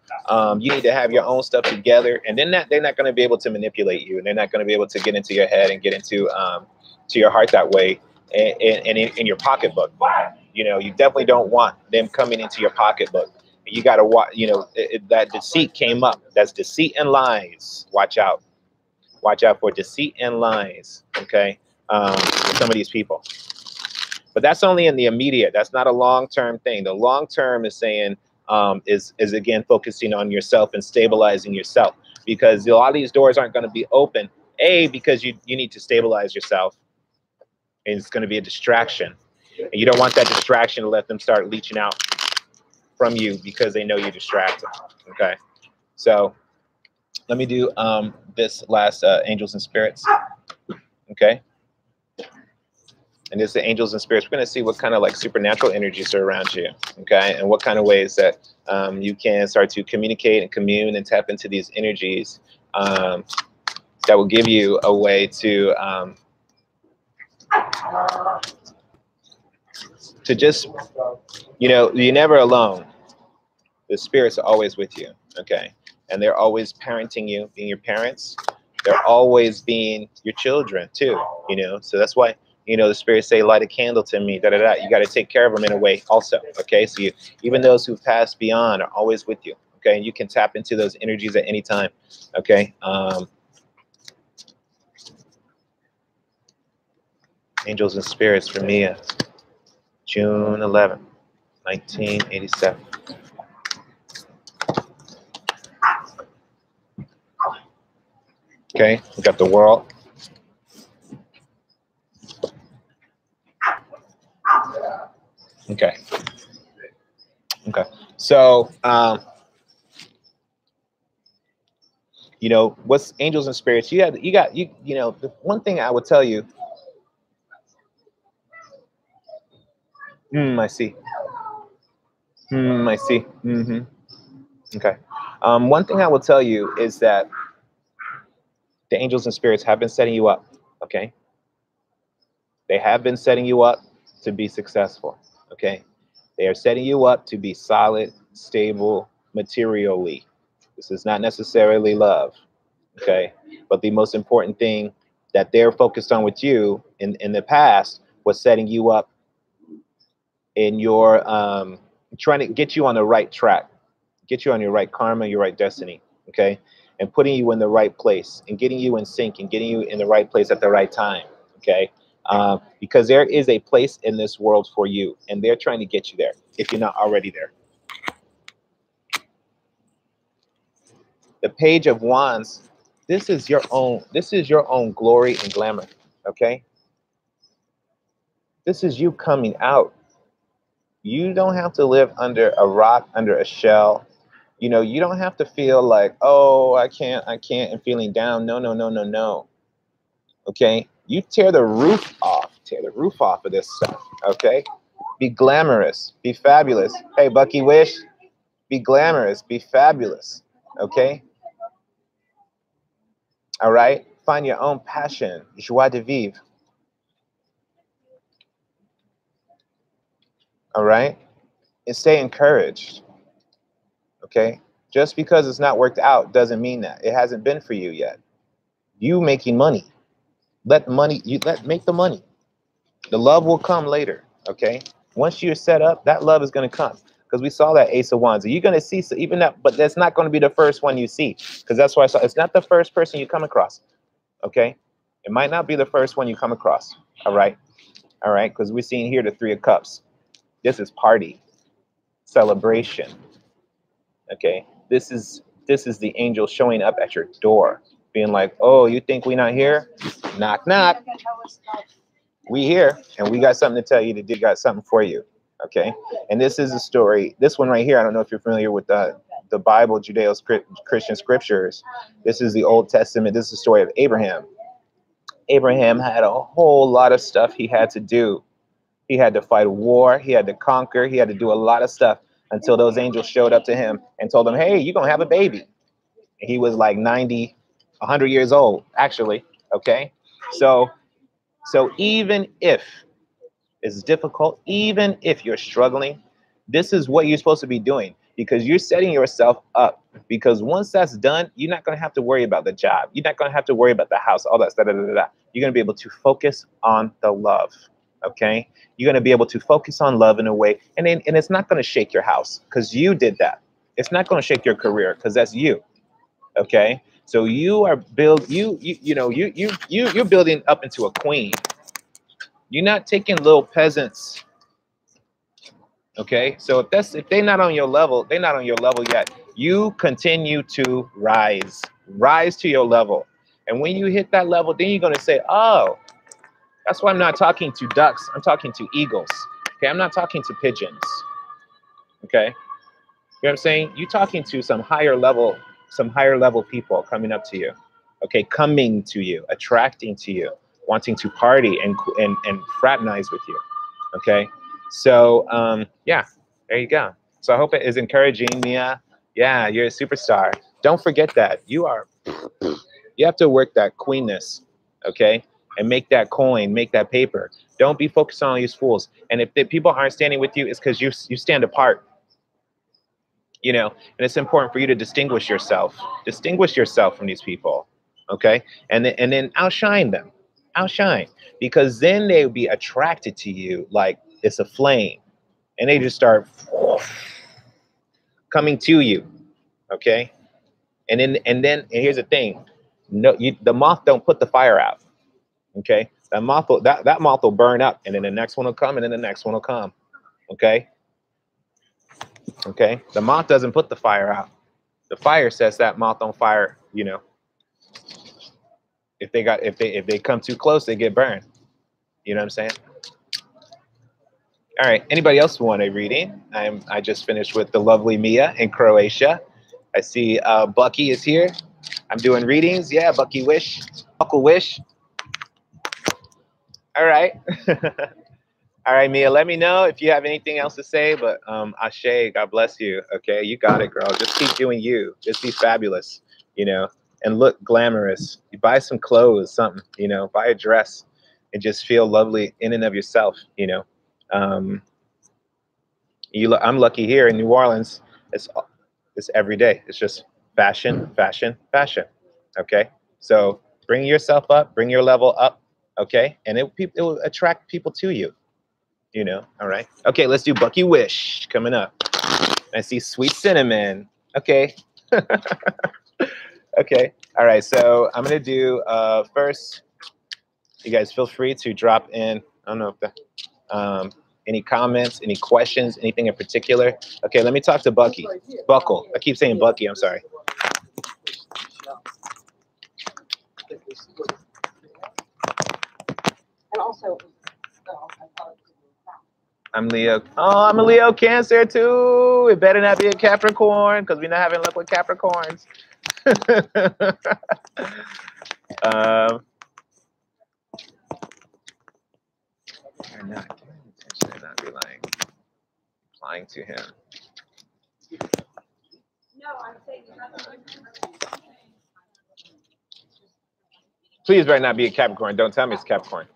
You need to have your own stuff together, and then they're not going to be able to manipulate you, and they're not going to be able to get into your head and get into to your heart that way, and in your pocketbook. You know, you definitely don't want them coming into your pocketbook. You got to watch, you know, that deceit came up. That's deceit and lies. Watch out. Watch out for deceit and lies, okay, with some of these people. But that's only in the immediate. That's not a long-term thing. The long-term is saying, is again, focusing on yourself and stabilizing yourself, because a lot of these doors aren't going to be open, because you need to stabilize yourself, and it's going to be a distraction. And you don't want that distraction to let them start leeching out from you because they know you're distracted, okay? So let me do this last angels and spirits, okay? And this is the angels and spirits. We're going to see what kind of like supernatural energies are around you, okay? And what kind of ways that you can start to communicate and commune and tap into these energies that will give you a way to just, you know, you're never alone. The spirits are always with you, okay? And they're always parenting you, being your parents. They're always being your children too, you know? So that's why, you know, the spirits say, light a candle to me, da da da. You got to take care of them in a way also, okay? So you, even those who passed beyond are always with you, okay? And you can tap into those energies at any time, okay? Angels and spirits for Mia, June 11th, 1987. Okay, we got the world. Okay. Okay. So, you know, what's angels and spirits? You know, the one thing I would tell you. I see. I see. Okay. One thing I will tell you is that the angels and spirits have been setting you up. Okay. They have been setting you up to be successful. Okay. They are setting you up to be solid, stable, materially. This is not necessarily love. Okay. But the most important thing that they're focused on with you in the past was setting you up in your, trying to get you on the right track, get you on your right karma, your right destiny. Okay. And putting you in the right place and getting you in sync and getting you in the right place at the right time. Okay. Because there is a place in this world for you, and they're trying to get you there if you're not already there. The Page of Wands, this is your own glory and glamour. Okay. This is you coming out. You don't have to live under a rock, under a shell. You know, you don't have to feel like, oh, I can't, and feeling down. No. Okay. You tear the roof off of this stuff. Okay. Be glamorous, be fabulous. Hey, Bucky Wish, be glamorous, be fabulous. Okay. All right. Find your own passion, joie de vivre. All right. And stay encouraged. Okay. Just because it's not worked out doesn't mean that it hasn't been for you yet. You making money. Make the money. The love will come later. Okay. Once you're set up, that love is going to come, because we saw that Ace of Wands. You're going to see even that, but that's not going to be the first one you see, because that's why I saw it's not the first person you come across. Okay. It might not be the first one you come across. All right. All right. Because we're seeing here the Three of Cups. This is party, celebration. Okay. This is the angel showing up at your door, being like, oh, you think we're not here? Knock, knock. We here, and we got something to tell you. They got something for you. Okay. And this is a story. This one right here, I don't know if you're familiar with the Bible, Judeo-Christian scriptures. This is the Old Testament. This is the story of Abraham. Abraham had a whole lot of stuff he had to do. He had to fight a war. He had to conquer. He had to do a lot of stuff until those angels showed up to him and told him, hey, you're going to have a baby. And he was like 90, 100 years old, actually. Okay. So even if it's difficult, even if you're struggling, this is what you're supposed to be doing, because you're setting yourself up. Because once that's done, you're not going to have to worry about the job. You're not going to have to worry about the house, all that stuff. You're going to be able to focus on the love. Okay. You're going to be able to focus on love in a way. And it's not going to shake your house because you did that. It's not going to shake your career because that's you. Okay. So you are you're building up into a queen. You're not taking little peasants. Okay, so if they're not on your level, they're not on your level yet. You continue to rise to your level, and when you hit that level, then you're gonna say, "Oh, that's why I'm not talking to ducks. I'm talking to eagles. Okay, I'm not talking to pigeons. Okay, you know what I'm saying? You're talking to some higher level people coming up to you. Okay, coming to you, attracting to you, wanting to party and fraternize with you. Okay." So, yeah, there you go. So I hope it is encouraging, Mia. Yeah, you're a superstar. Don't forget that. You have to work that queenness, okay? And make that coin, make that paper. Don't be focused on all these fools. And if the people aren't standing with you, it's because you stand apart. You know, and it's important for you to distinguish yourself from these people, okay? And then outshine them. Outshine. Because then they'll be attracted to you like it's a flame, and they just start coming to you, okay? And here's the thing: no, the moth don't put the fire out, okay? That moth will burn up, and then the next one will come, and then the next one will come, okay? Okay, the moth doesn't put the fire out. The fire sets that moth on fire. You know, if they come too close, they get burned. You know what I'm saying? All right. Anybody else want a reading? I just finished with the lovely Mia in Croatia. I see Bucky is here. I'm doing readings. Yeah, Bucky Wish. Buckle Wish. All right. All right, Mia, let me know if you have anything else to say, but Ashe, God bless you. Okay, you got it, girl. Just keep doing you. Just be fabulous, you know, and look glamorous. You buy some clothes, something, you know, buy a dress and just feel lovely in and of yourself, you know. I'm lucky here in New Orleans. It's every day. It's just fashion, fashion, fashion. Okay, so bring yourself up, bring your level up. Okay, and it will attract people to you. You know, all right. Okay, let's do Bucky Wish coming up. I see Sweet Cinnamon. Okay. Okay. All right. So I'm gonna do first. You guys feel free to drop in. I don't know if any comments, any questions, anything in particular. Okay, let me talk to Bucky. Buckle. I keep saying Bucky. I'm sorry. And also. I'm Leo. Oh, I'm a Leo Cancer too. It better not be a Capricorn because we're not having luck with Capricorns. They're not giving attention. They're not be lying to him. No, I'm saying Please better not be a Capricorn. Don't tell me it's Capricorn.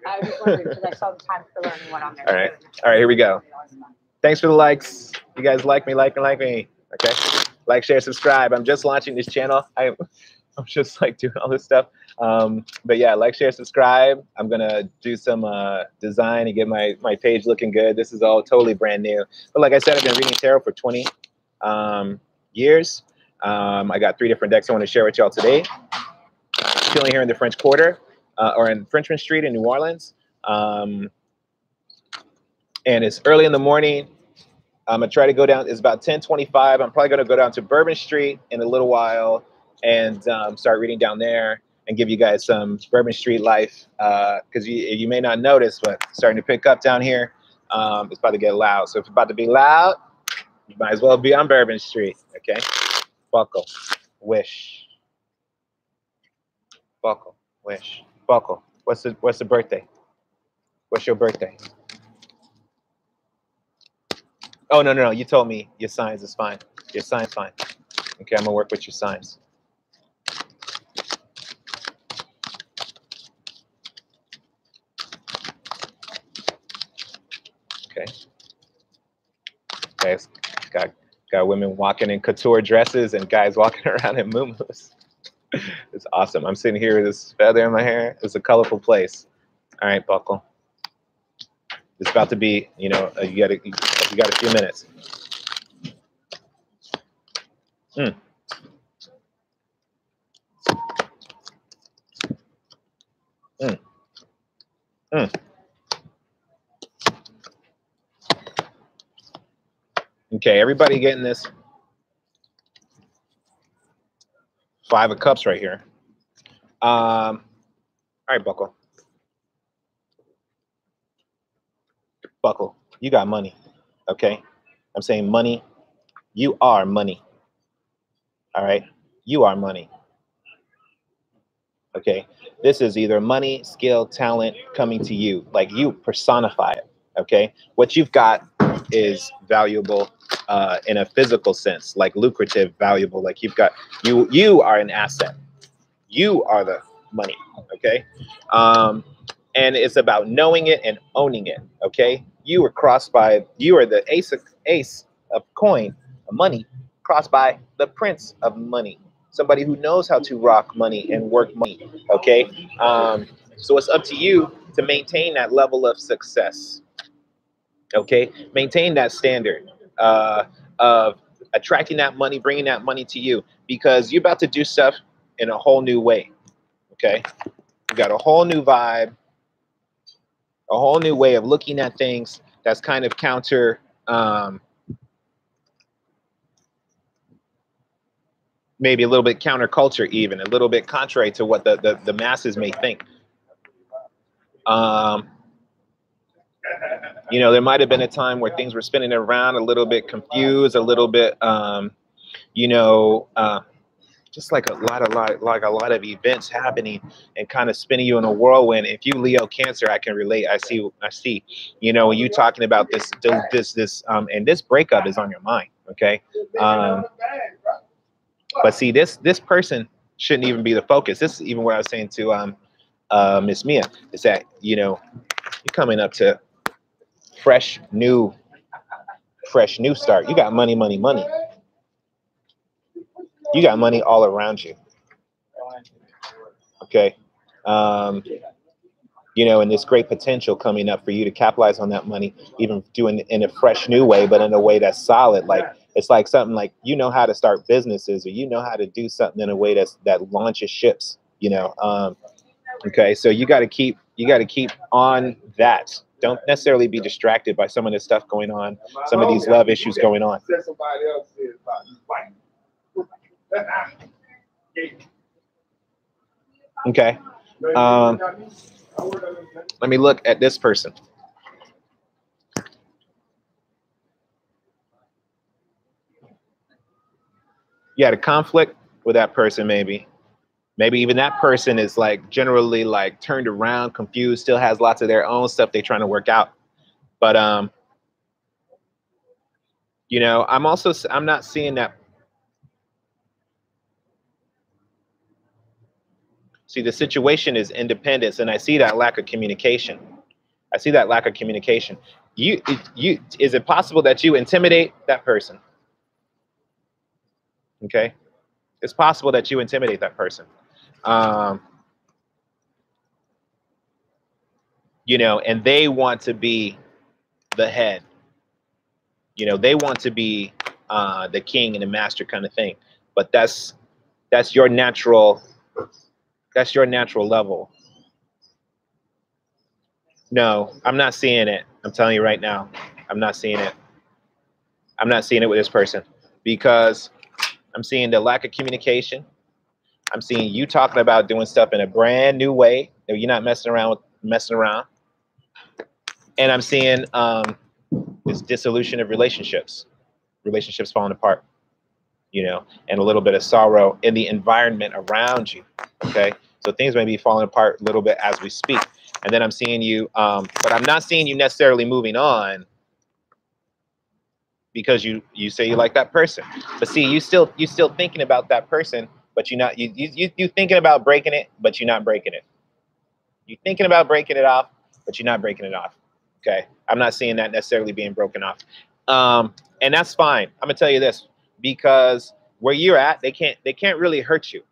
I was wondering because I saw the time for learning what on there. All right, here we go. Thanks for the likes. You guys like me. Okay, like, share, subscribe. I'm just launching this channel. I'm just like doing all this stuff. But yeah, like, share, subscribe. I'm gonna do some design and get my page looking good. This is all totally brand new. But like I said, I've been reading tarot for 20 years. I got 3 different decks I want to share with y'all today. Chilling here in the French Quarter. Or in Frenchman Street in New Orleans. And it's early in the morning. I'm gonna try to go down, it's about 10:25. I'm probably gonna go down to Bourbon Street in a little while and start reading down there and give you guys some Bourbon Street life. Because you may not notice, but it's starting to pick up down here. It's about to get loud. So if it's about to be loud, you might as well be on Bourbon Street, okay? Buckle, wish. Buckle, wish. Buckle. What's the birthday? What's your birthday? Oh, no. You told me your signs is fine. Your sign's fine. Okay, I'm gonna work with your signs. Okay. Guys, got women walking in couture dresses and guys walking around in muumuus. It's awesome. I'm sitting here with this feather in my hair. It's a colorful place. All right, Buckle. It's about to be, you know, you got a few minutes. Mm. Mm. Okay, everybody getting this? 5 of Cups right here. All right, Buckle. Buckle, you got money, okay? I'm saying money. You are money. All right? You are money. Okay? This is either money, skill, talent coming to you. Like you personify it, okay? What you've got is valuable in a physical sense, like lucrative, valuable. Like you've got, you are an asset. You are the money, okay? And it's about knowing it and owning it, okay? You were crossed by, you are the ace of coin, of money, crossed by the prince of money, somebody who knows how to rock money and work money, okay? So it's up to you to maintain that level of success, okay? Maintain that standard of attracting that money, bringing that money to you, because you're about to do stuff in a whole new way, okay? You got a whole new vibe, a whole new way of looking at things that's kind of counter, maybe a little bit counterculture, even a little bit contrary to what the masses may think. You know, there might have been a time where things were spinning around a little bit confused, a little bit, you know, just like a lot of events happening and kind of spinning you in a whirlwind. If you Leo Cancer, I can relate. I see, you know, when you talking about this, and this breakup is on your mind. Okay. But see, this person shouldn't even be the focus. This is even what I was saying to Miss Mia, is that, you know, you're coming up to fresh new start. You got money, money, money. You got money all around you. Okay. You know, and this great potential coming up for you to capitalize on that money, even doing it in a fresh new way, but in a way that's solid. Like it's like something like, you know how to start businesses, or you know how to do something in a way that launches ships, you know. Okay, so you got to keep on that. Don't necessarily be distracted by some of this stuff going on, some of these love issues going on. Okay. Let me look at this person. You had a conflict with that person, maybe. Maybe even that person is like generally like turned around, confused, still has lots of their own stuff they're trying to work out. But you know, I'm not seeing that. See, the situation is independence, and I see that lack of communication. I see that lack of communication. Is it possible that you intimidate that person? Okay, it's possible that you intimidate that person. You know, and they want to be the head. You know, they want to be the king and the master kind of thing. But that's your natural level. No, I'm not seeing it. I'm telling you right now, I'm not seeing it. I'm not seeing it with this person, because I'm seeing the lack of communication. I'm seeing you talking about doing stuff in a brand new way. You're not messing around. And I'm seeing this dissolution of relationships falling apart, you know, and a little bit of sorrow in the environment around you. Okay, so things may be falling apart a little bit as we speak. And then I'm seeing you, but I'm not seeing you necessarily moving on, because you say you like that person. But see, you still thinking about that person, but you're not, you thinking about breaking it, but you're not breaking it. You're thinking about breaking it off, but you're not breaking it off. Okay, I'm not seeing that necessarily being broken off, and that's fine. I'm gonna tell you this, because where you're at, they can't really hurt you.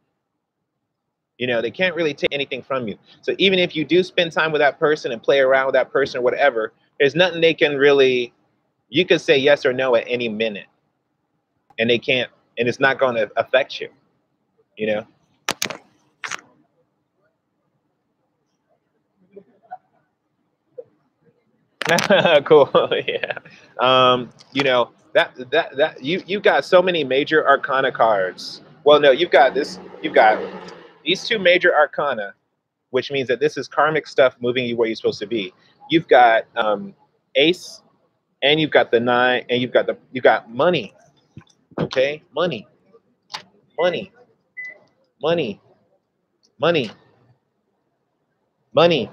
You know, they can't really take anything from you. So even if you do spend time with that person and play around with that person or whatever, there's nothing they can really. You could say yes or no at any minute, and they can't, and it's not going to affect you. You know. Cool. Yeah. You know, that you got so many major arcana cards. Well, no, you've got these two major arcana, which means that this is karmic stuff moving you where you're supposed to be. You've got ace, and you've got the nine, and you got money. Okay? Money, money, money, money, money,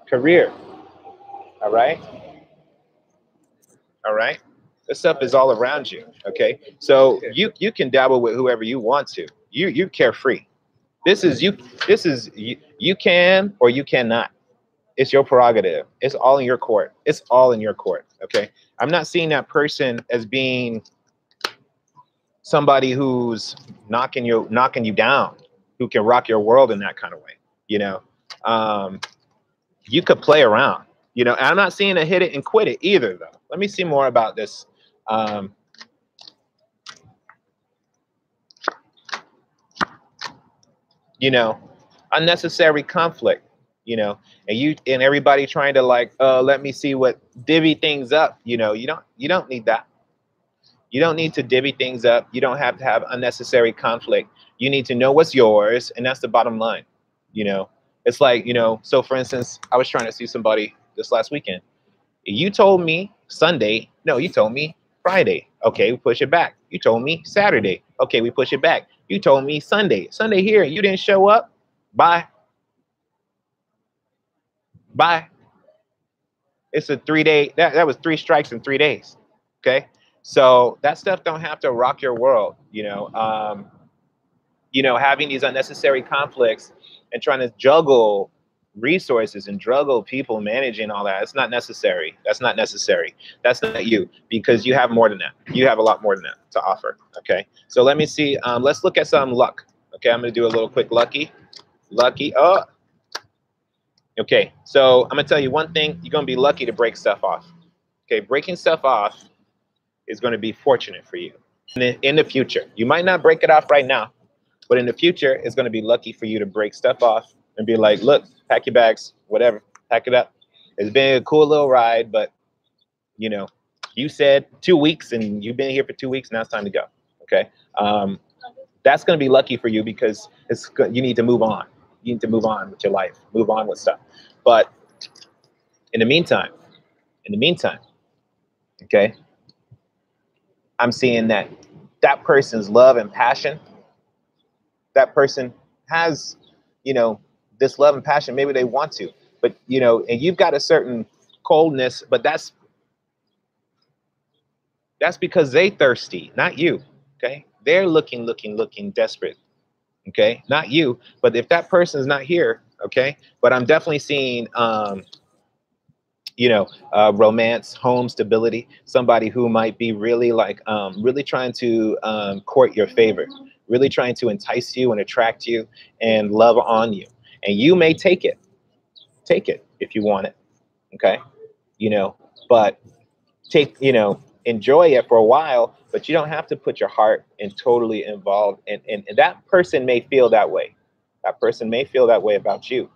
career. All right? All right. This stuff is all around you. Okay. So you can dabble with whoever you want to. You carefree. This is you. This is you. You can or you cannot. It's your prerogative. It's all in your court. It's all in your court. Okay. I'm not seeing that person as being somebody who's knocking you down, who can rock your world in that kind of way. You know, you could play around. You know, and I'm not seeing a hit it and quit it either, though. Let me see more about this. You know, unnecessary conflict. You know, and everybody trying to like, let me see what divvy things up. You know, you don't need that. You don't need to divvy things up. You don't have to have unnecessary conflict. You need to know what's yours, and that's the bottom line. You know, it's like, you know, so for instance, I was trying to see somebody this last weekend. You told me Sunday. No, you told me Friday. Okay, we push it back. You told me Saturday. Okay, we push it back. You told me Sunday. Sunday here. You didn't show up. Bye. Bye. It's a 3-day. That was 3 strikes in 3 days. Okay, so that stuff don't have to rock your world. You know, having these unnecessary conflicts and trying to juggle resources and juggle people managing all that. It's not necessary. That's not necessary. That's not you, because you have more than that. You have a lot more than that to offer. Okay, so let me see. Let's look at some luck. Okay, I'm going to do a little quick lucky. Oh, okay. So I'm going to tell you one thing. You're going to be lucky to break stuff off. Okay, breaking stuff off is going to be fortunate for you in the future. You might not break it off right now, but in the future, it's going to be lucky for you to break stuff off and be like, look, pack your bags, whatever, pack it up. It's been a cool little ride, but, you know, you said 2 weeks and you've been here for 2 weeks. Now it's time to go. Okay. That's going to be lucky for you because you need to move on. You need to move on with your life, move on with stuff. But in the meantime, okay, I'm seeing that person's love and passion, that person has, you know, this love and passion. Maybe they want to, but, you know, and you've got a certain coldness, but that's because they thirsty, not you. Okay. They're looking desperate. Okay. Not you. But if that person's not here, okay. But I'm definitely seeing, you know, romance, home stability, somebody who might be really like, really trying to court your favor, really trying to entice you and attract you and love on you. And you may take it if you want it. Okay. You know, but you know, enjoy it for a while, but you don't have to put your heart and totally involved. And that person may feel that way. That person may feel that way about you,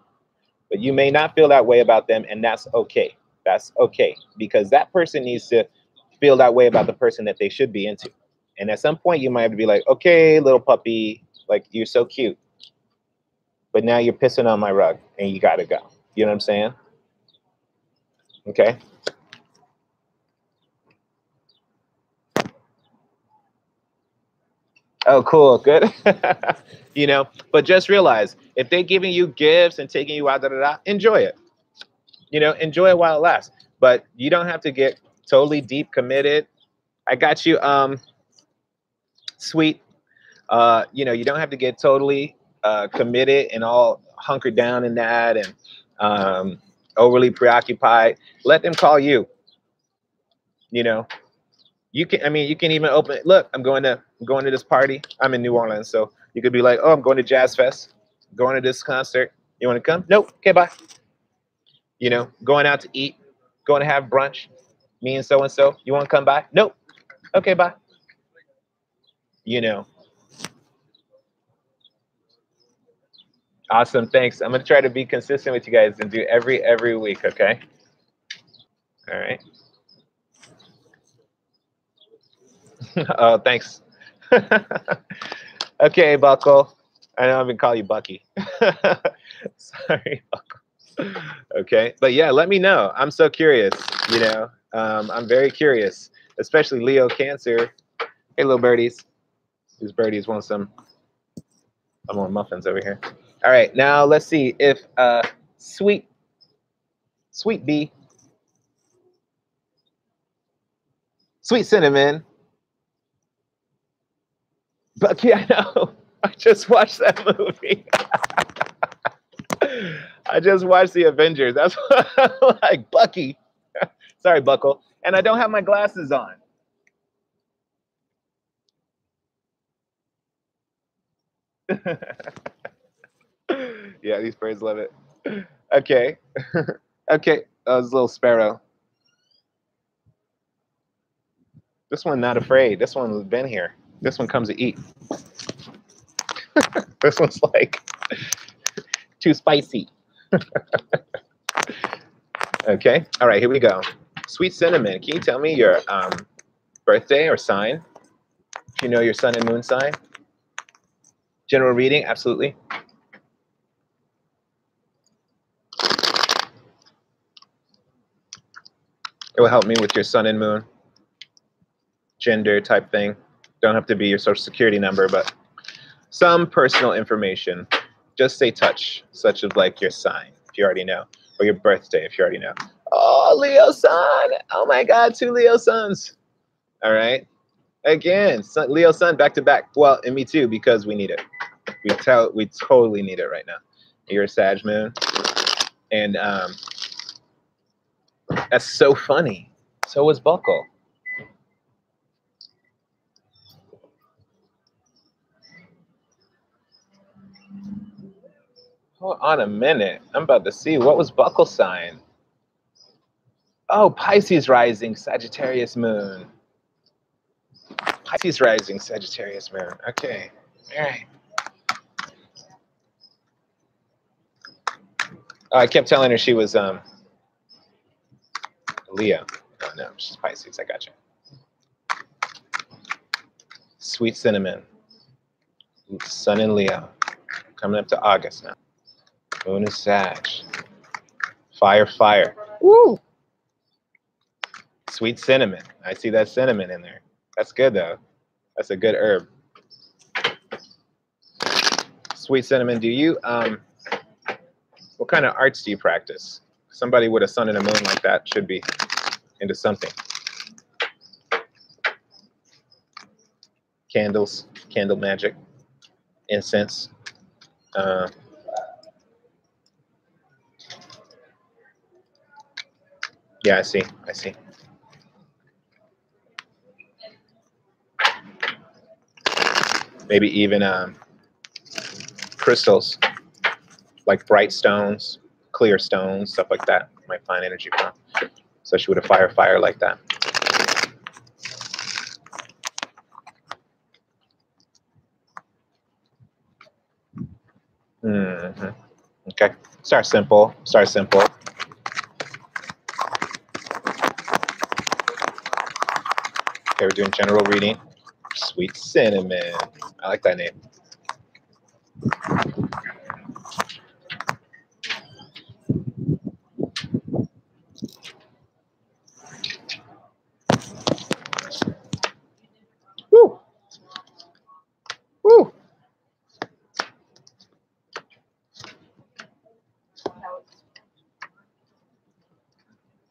but you may not feel that way about them. And that's okay. That's okay, because that person needs to feel that way about the person that they should be into. And at some point you might have to be like, okay, little puppy, like, you're so cute, but now you're pissing on my rug and you got to go. You know what I'm saying? Okay. Oh, cool. Good. You know, but just realize if they're giving you gifts and taking you out, enjoy it. You know, enjoy it while it lasts, but you don't have to get totally deep committed. I got you. Sweet. You know, you don't have to get totally committed and all hunkered down in that and overly preoccupied. Let them call you. You know, you can. I mean, you can even open it. Look, I'm going to this party. I'm in New Orleans, so you could be like, oh, I'm going to Jazz Fest. Going to this concert. You want to come? Nope. Okay, bye. You know, going out to eat, going to have brunch. Me and so. You want to come by? Nope. Okay, bye. You know. Awesome. Thanks. I'm going to try to be consistent with you guys and do every week. Okay. All right. Oh, thanks. Okay, Buckle. I know I've been calling you Bucky. Sorry, Buckle. Okay, but yeah, let me know. I'm so curious. You know, I'm very curious, especially Leo Cancer. Hey, little birdies. These birdies want some more muffins over here. All right, now let's see if Sweet Bee, Sweet Cinnamon. Bucky, I know. I just watched that movie. I just watched the Avengers. That's what I'm like, Bucky. Sorry, Buckle. And I don't have my glasses on. Yeah, these birds love it. Okay. Okay. That was a little sparrow. This one not afraid. This one's been here. This one comes to eat. This one's like too spicy. Okay. All right, here we go. Sweet Cinnamon, can you tell me your birthday or sign? If you know your sun and moon sign. General reading, absolutely. It will help me with your sun and moon, gender type thing. Don't have to be your social security number, but some personal information. Just say touch, such as like your sign, if you already know, or your birthday, if you already know. Oh, Leo sun. Oh my God, 2 Leo suns. All right. Again, Leo sun back to back. Well, and me too, because we need it. We totally need it right now. You're a Sag moon. And that's so funny. So was Buckle. Hold on a minute. I'm about to see. What was Buckle sign? Oh, Pisces rising, Sagittarius moon. Pisces rising, Sagittarius moon. Okay. All right. Oh, I kept telling her she was Leo. Oh, no, she's Pisces. I got you. Sweet Cinnamon. Sun in Leo. Coming up to August now. Moon is Sag. Fire, fire. Woo! Sweet Cinnamon. I see that cinnamon in there. That's good, though. That's a good herb. Sweet Cinnamon, do you, what kind of arts do you practice? Somebody with a sun and a moon like that should be into something. Candles, candle magic, incense. Yeah, I see. I see. Maybe even crystals, like bright stones, clear stones, stuff like that. Might find energy from, especially with a fire like that. Mm-hmm. Okay. Start simple. Start simple. Okay, we're doing general reading. Sweet Cinnamon. I like that name. Woo! Woo!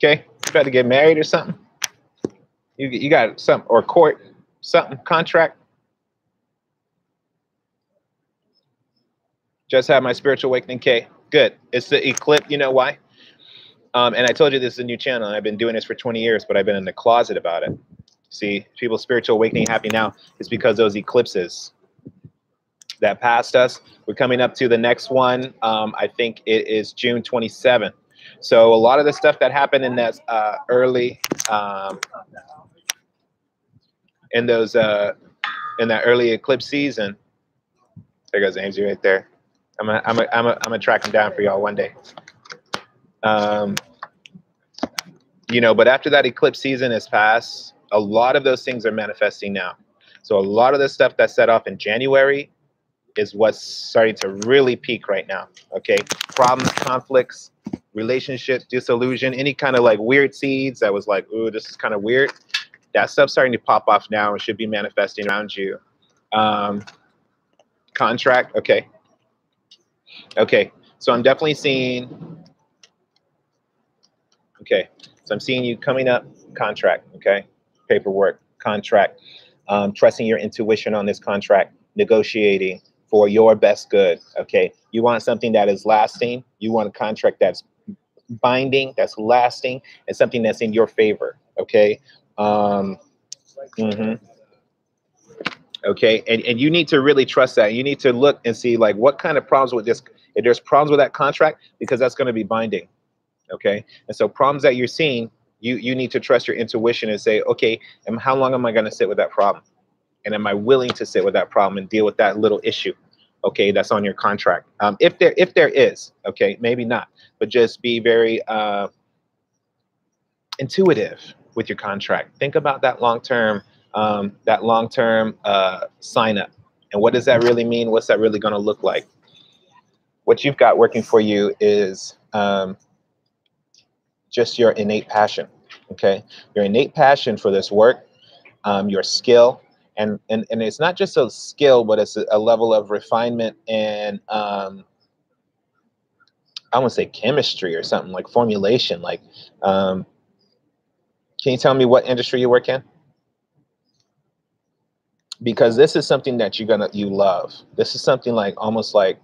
Okay, you about to get married or something? You got something, or court, something, contract? Just had my spiritual awakening, K. Good. It's the eclipse. You know why? And I told you this is a new channel, and I've been doing this for 20 years, but I've been in the closet about it. See, people's spiritual awakening happy now is because those eclipses that passed us. We're coming up to the next one. I think it is June 27th. So a lot of the stuff that happened in that early, in that early eclipse season. There goes Angie right there. I'm gonna track him down for y'all one day. You know, but after that eclipse season has passed, a lot of those things are manifesting now. So a lot of the stuff that set off in January is what's starting to really peak right now. Okay, problems, conflicts, relationships, disillusion, any kind of like weird seeds that was like, ooh, this is kind of weird. That stuff's starting to pop off now and should be manifesting around you. Contract, okay. Okay, so I'm definitely seeing, okay, so I'm seeing you coming up, contract, okay, paperwork, contract, trusting your intuition on this contract, negotiating for your best good, okay? You want something that is lasting, you want a contract that's binding, that's lasting, and something that's in your favor, okay? Okay, and you need to really trust that. You need to look and see like what kind of problems with this, if there's problems with that contract, because that's going to be binding, okay? And so problems that you're seeing, you need to trust your intuition and say, okay, and how long am I going to sit with that problem? And am I willing to sit with that problem and deal with that little issue, okay, that's on your contract? If there is, okay, maybe not, but just be very intuitive with your contract. Think about that long-term sign up. And what does that really mean? What's that really going to look like? What you've got working for you is just your innate passion, okay? Your innate passion for this work, your skill, and it's not just a skill, but it's a level of refinement and I want to say chemistry or something, like formulation. Like, can you tell me what industry you work in? Because this is something that you love. This is something like almost like,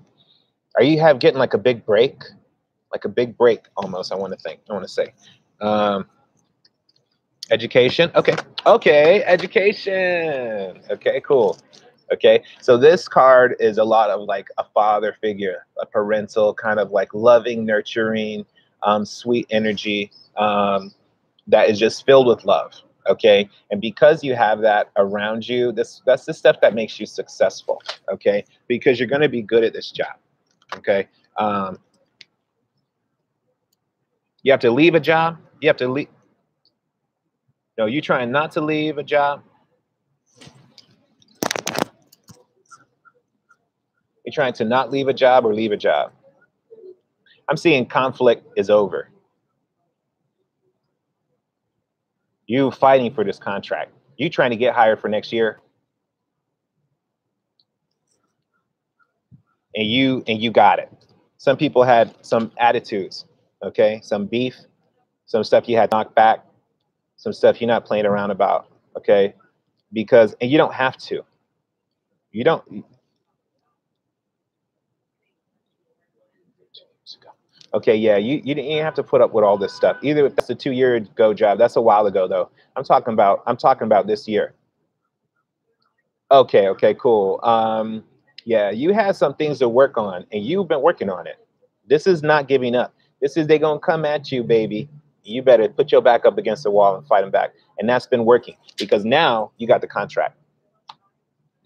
are you getting like a big break? Like a big break almost, I want to say. Education, okay, education. Okay, cool. Okay, so this card is a lot of like a father figure, a parental kind of like loving, nurturing, sweet energy that is just filled with love. Okay, and because you have that around you, that's the stuff that makes you successful. Okay, because you're going to be good at this job. Okay, you have to leave a job. You have to leave. No, you trying not to leave a job. You're trying to not leave a job or leave a job. I'm seeing conflict is over. You fighting for this contract. You trying to get hired for next year. And you got it. Some people had some attitudes, okay? Some beef, some stuff you had knocked back, some stuff you're not playing around about, okay? And you don't have to. You don't. Okay, yeah, you didn't have to put up with all this stuff. Either that's a 2-year ago job. That's a while ago though. I'm talking about this year. Okay, cool. Yeah, you had some things to work on and you've been working on it. This is not giving up. This is they gonna come at you, baby. You better put your back up against the wall and fight them back. And that's been working because now you got the contract.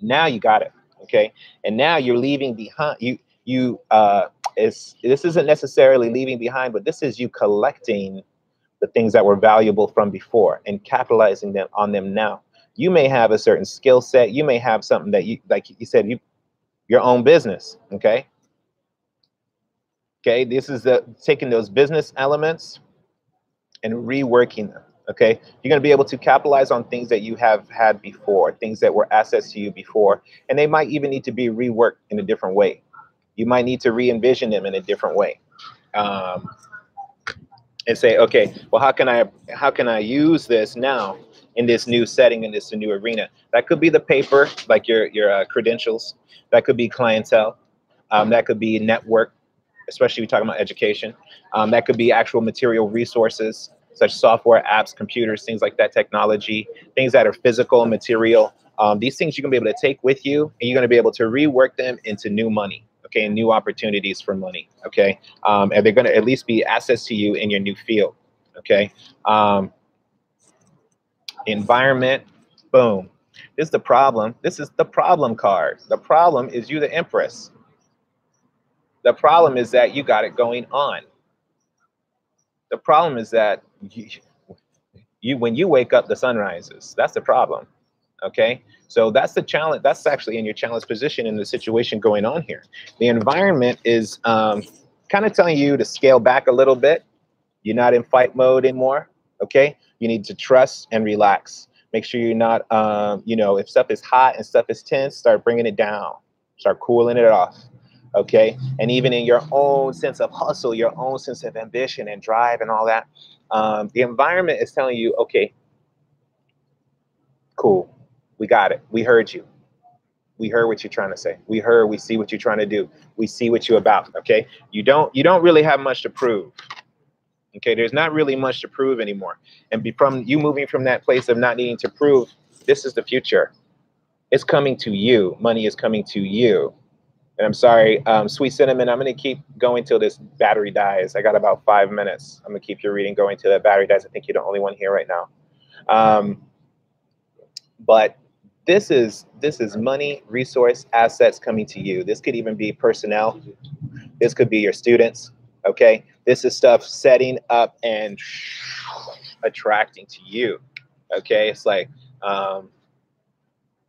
Now you got it. Okay. And now you're leaving behind this isn't necessarily leaving behind, but this is you collecting the things that were valuable from before and capitalizing on them now. You may have a certain skill set. You may have something that like you said, your own business. Okay. Okay. This is taking those business elements and reworking them. Okay. You're going to be able to capitalize on things that you have had before, things that were assets to you before, and they might even need to be reworked in a different way. You might need to re-envision them in a different way, and say, okay, well, how can I use this now in this new setting, in this new arena? That could be the paper, like your credentials. That could be clientele. That could be network, especially if you're talking about education. That could be actual material resources, such software, apps, computers, things like that, technology, things that are physical, material. These things you're going to be able to take with you, and you're going to be able to rework them into new money. Okay, and new opportunities for money. Okay, and they're going to at least be assets to you in your new field. Okay, environment, boom. This is the problem. This is the problem card. The problem is you, the Empress. The problem is that you got it going on. The problem is that When you wake up, the sun rises. That's the problem. Okay, so that's the challenge. That's actually in your challenge position in the situation going on here. The environment is kind of telling you to scale back a little bit. You're not in fight mode anymore. Okay, you need to trust and relax. Make sure you're not, you know, if stuff is hot and stuff is tense, start bringing it down. Start cooling it off. Okay, and even in your own sense of hustle, your own sense of ambition and drive and all that, the environment is telling you, okay, cool. We got it. We heard you. We heard what you're trying to say. We see what you're trying to do. We see what you're about. Okay. You don't really have much to prove. Okay. There's not really much to prove anymore. And from you moving from that place of not needing to prove, this is the future. It's coming to you. Money is coming to you. And I'm sorry, Sweet Cinnamon, I'm going to keep going till this battery dies. I got about 5 minutes. I'm going to keep your reading going till that battery dies. I think you're the only one here right now. But this is money, resource, assets coming to you. This could even be personnel. This could be your students. Okay. This is stuff setting up and attracting to you. Okay. It's like,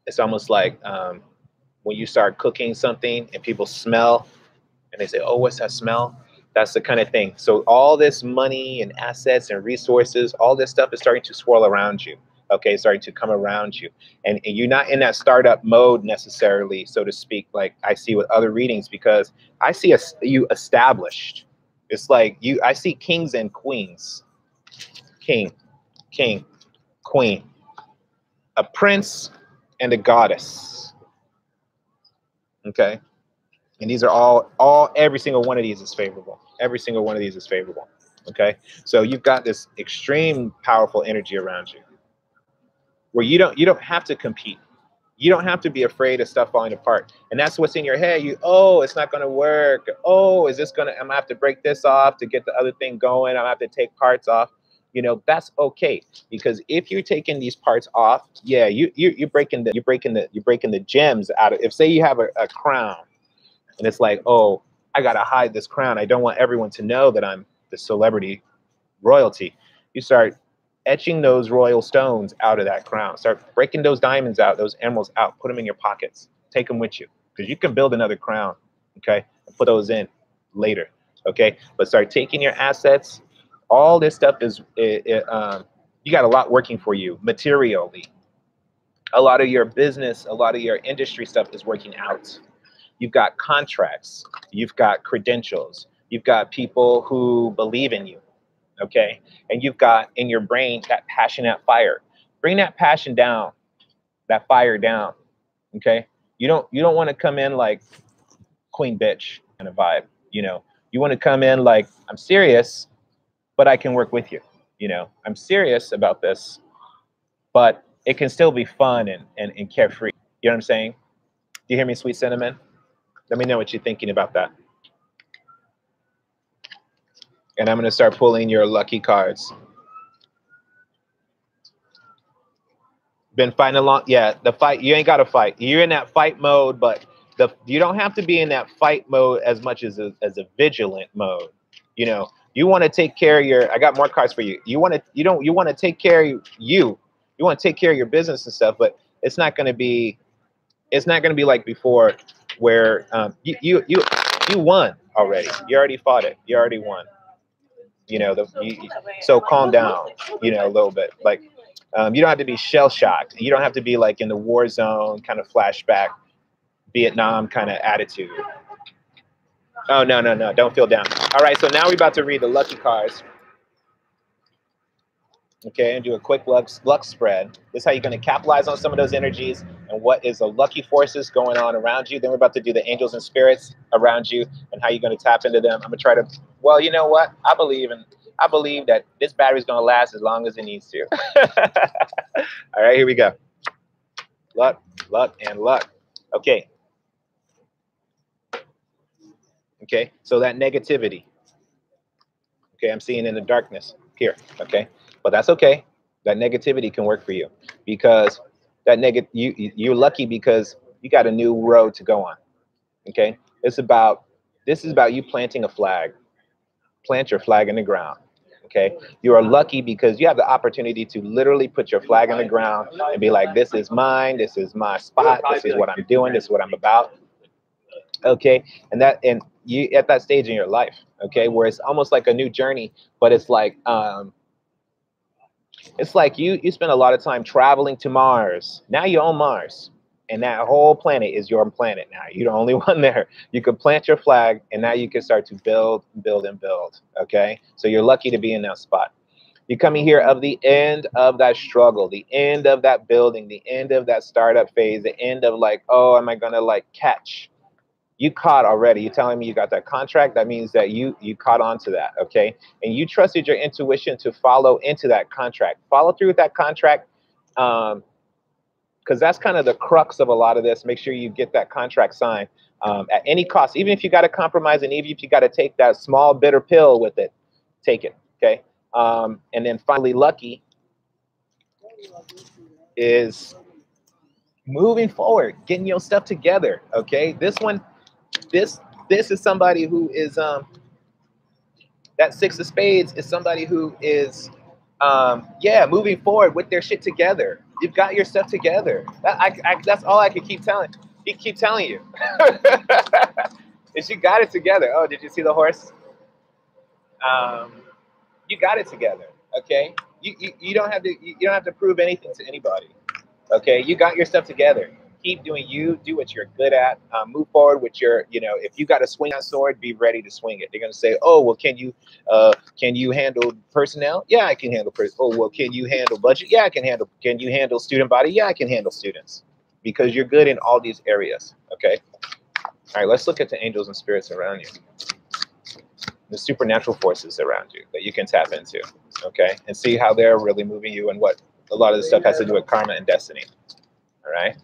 it's almost like when you start cooking something and people smell and they say, oh, what's that smell? That's the kind of thing. So all this money and assets and resources, all this stuff is starting to swirl around you. Okay, starting to come around you. And you're not in that startup mode necessarily, so to speak, like I see with other readings, because I see you established. It's like I see kings and queens. King, queen, a prince and a goddess. Okay. And these are every single one of these is favorable. Every single one of these is favorable. Okay. So you've got this extreme powerful energy around you, where you don't have to compete. You don't have to be afraid of stuff falling apart. And that's what's in your head. Oh, it's not going to work. Oh, I'm going to have to break this off to get the other thing going. I'm going to have to take parts off. You know, that's okay. Because if you're taking these parts off, yeah, you're breaking the gems out of, if say you have a crown and it's like, oh, I got to hide this crown. I don't want everyone to know that I'm the celebrity royalty. You start etching those royal stones out of that crown. Start breaking those diamonds out, those emeralds out, put them in your pockets, take them with you, because you can build another crown, okay, and put those in later, okay? But start taking your assets. All this stuff is, you got a lot working for you materially. A lot of your business, a lot of your industry stuff is working out. You've got contracts, you've got credentials, you've got people who believe in you. Okay, and you've got in your brain that passion, that fire. Bring that passion down, that fire down. Okay, you don't want to come in like queen bitch kind of vibe. You know, you want to come in like, I'm serious, but I can work with you. You know, I'm serious about this, but it can still be fun and carefree. You know what I'm saying? Do you hear me, Sweet Cinnamon? Let me know what you're thinking about that. And I'm going to start pulling your lucky cards. Been fighting along. Yeah, the fight. You ain't got to fight. You're in that fight mode, but you don't have to be in that fight mode as much as a vigilant mode. You know, you want to take care of your. I got more cards for you. You want to take care of you. You want to take care of your business and stuff, but it's not going to be. It's not going to be like before, where you won already. You already fought it. You already won. You know, so calm down, you know, a little bit. Like, you don't have to be shell shocked. You don't have to be like in the war zone kind of flashback, Vietnam kind of attitude. Oh, no. Don't feel down. All right. So now we're about to read the lucky cards. Okay. And do a quick luck spread. This is how you're going to capitalize on some of those energies and what is the lucky forces going on around you. Then we're about to do the angels and spirits around you and how you're going to tap into them. I'm going to try to, well, you know what? I believe that this battery's going to last as long as it needs to. All right, here we go. Luck, and luck. Okay. Okay, so that negativity. Okay, I'm seeing in the darkness here. Okay, but that's okay. That negativity can work for you because that you're lucky because you got a new road to go on. Okay, this is about you planting a flag. Plant your flag in the ground. Okay, you are lucky because you have the opportunity to literally put your flag on the ground and be like, this is mine, this is my spot, this is what I'm doing, this is what I'm about. Okay, and you at that stage in your life, okay, where it's almost like a new journey, but it's like you spend a lot of time traveling to Mars. Now you're on Mars, and that whole planet is your planet now. You're the only one there. You can plant your flag, and now you can start to build, build, and build. Okay, so you're lucky to be in that spot. You're coming here of the end of that struggle, the end of that building, the end of that startup phase, the end of like, oh, am I gonna like catch? You caught already. You're telling me you got that contract. That means that you caught on to that, okay? And you trusted your intuition to follow into that contract. Follow through with that contract, because that's kind of the crux of a lot of this. Make sure you get that contract signed at any cost. Even if you got to compromise and even if you got to take that small bitter pill with it, take it, okay? And then finally, lucky is moving forward, getting your stuff together, okay? This one, this is somebody who is that six of spades is somebody who is yeah, moving forward with their shit together. You've got your stuff together. That's all I can keep telling you. Is you got it together. Oh, did you see the horse? You got it together, okay? You don't have to prove anything to anybody. Okay, you got your stuff together. Keep doing you. Do what you're good at. Move forward with your, if you got to swing that sword, be ready to swing it. They're gonna say, oh, well, can you handle personnel? Yeah, I can handle personnel. Oh, well, can you handle budget? Yeah, I can handle. Can you handle student body? Yeah, I can handle students, because you're good in all these areas. Okay. All right, let's look at the angels and spirits around you, the supernatural forces around you that you can tap into. Okay, and see how they're really moving you and what a lot of this stuff has to do with karma and destiny. All right.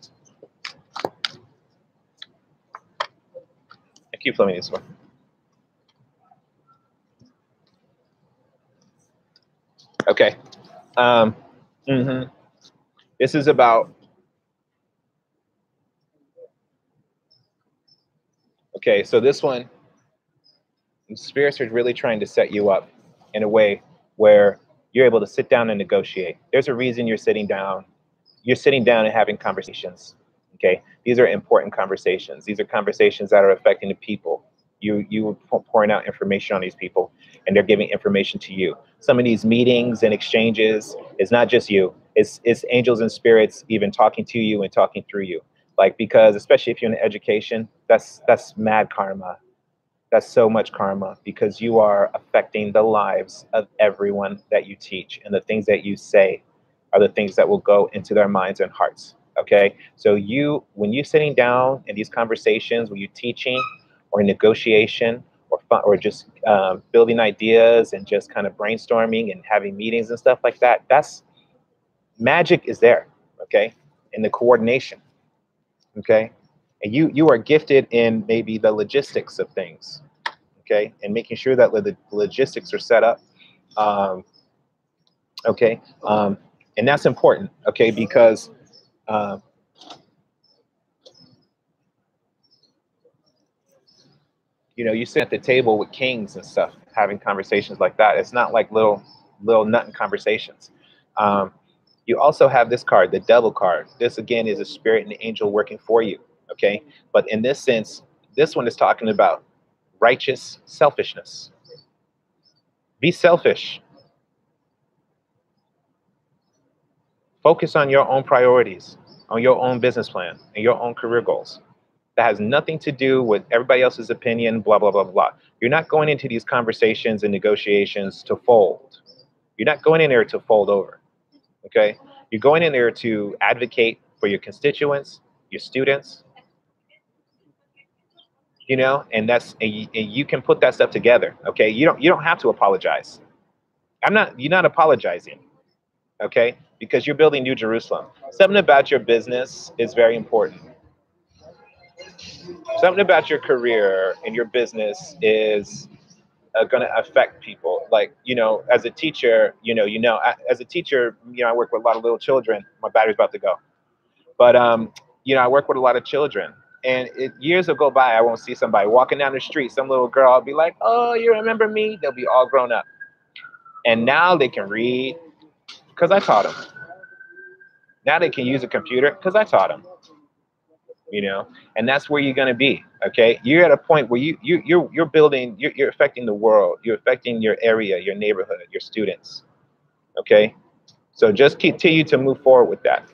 Keep flipping this one. Okay. This is about. Okay, so this one, spirits are really trying to set you up in a way where you're able to sit down and negotiate. There's a reason you're sitting down. You're sitting down and having conversations. Okay, these are important conversations. These are conversations that are affecting the people. You are pouring out information on these people, and they're giving information to you. Some of these meetings and exchanges is not just you. It's angels and spirits even talking to you and talking through you. Like, because especially if you're in education, that's mad karma. That's so much karma, because you are affecting the lives of everyone that you teach, and the things that you say are the things that will go into their minds and hearts. Okay, so when you're sitting down in these conversations, when you're teaching or negotiation or just building ideas and just kind of brainstorming and having meetings and stuff like that, that's magic is there. Okay, in the coordination. Okay, and you are gifted in maybe the logistics of things. Okay, and making sure that the logistics are set up. Okay, and that's important. Okay, because you sit at the table with kings and stuff, having conversations like that. It's not like little nutting conversations. You also have this card, the Devil card. This again is a spirit and an angel working for you. Okay, but in this sense, this one is talking about righteous selfishness. Be selfish. Focus on your own priorities, on your own business plan, and your own career goals. That has nothing to do with everybody else's opinion, blah, blah, blah, blah. You're not going into these conversations and negotiations to fold. You're not going in there to fold over, okay? You're going in there to advocate for your constituents, your students, and you can put that stuff together, okay? You don't have to apologize. You're not apologizing, okay? Because you're building New Jerusalem. Something about your business is very important. Something about your career and your business is going to affect people. Like, as a teacher, as a teacher, I work with a lot of little children. My battery's about to go. But, I work with a lot of children. And years will go by, I won't see somebody walking down the street, some little girl, I'll be like, oh, you remember me? They'll be all grown up. And now they can read because I taught them. Now they can use a computer because I taught them. You know, and that's where you're going to be. Okay, you're at a point where you're building, you're affecting the world, you're affecting your area, your neighborhood, your students. Okay, so just continue to move forward with that.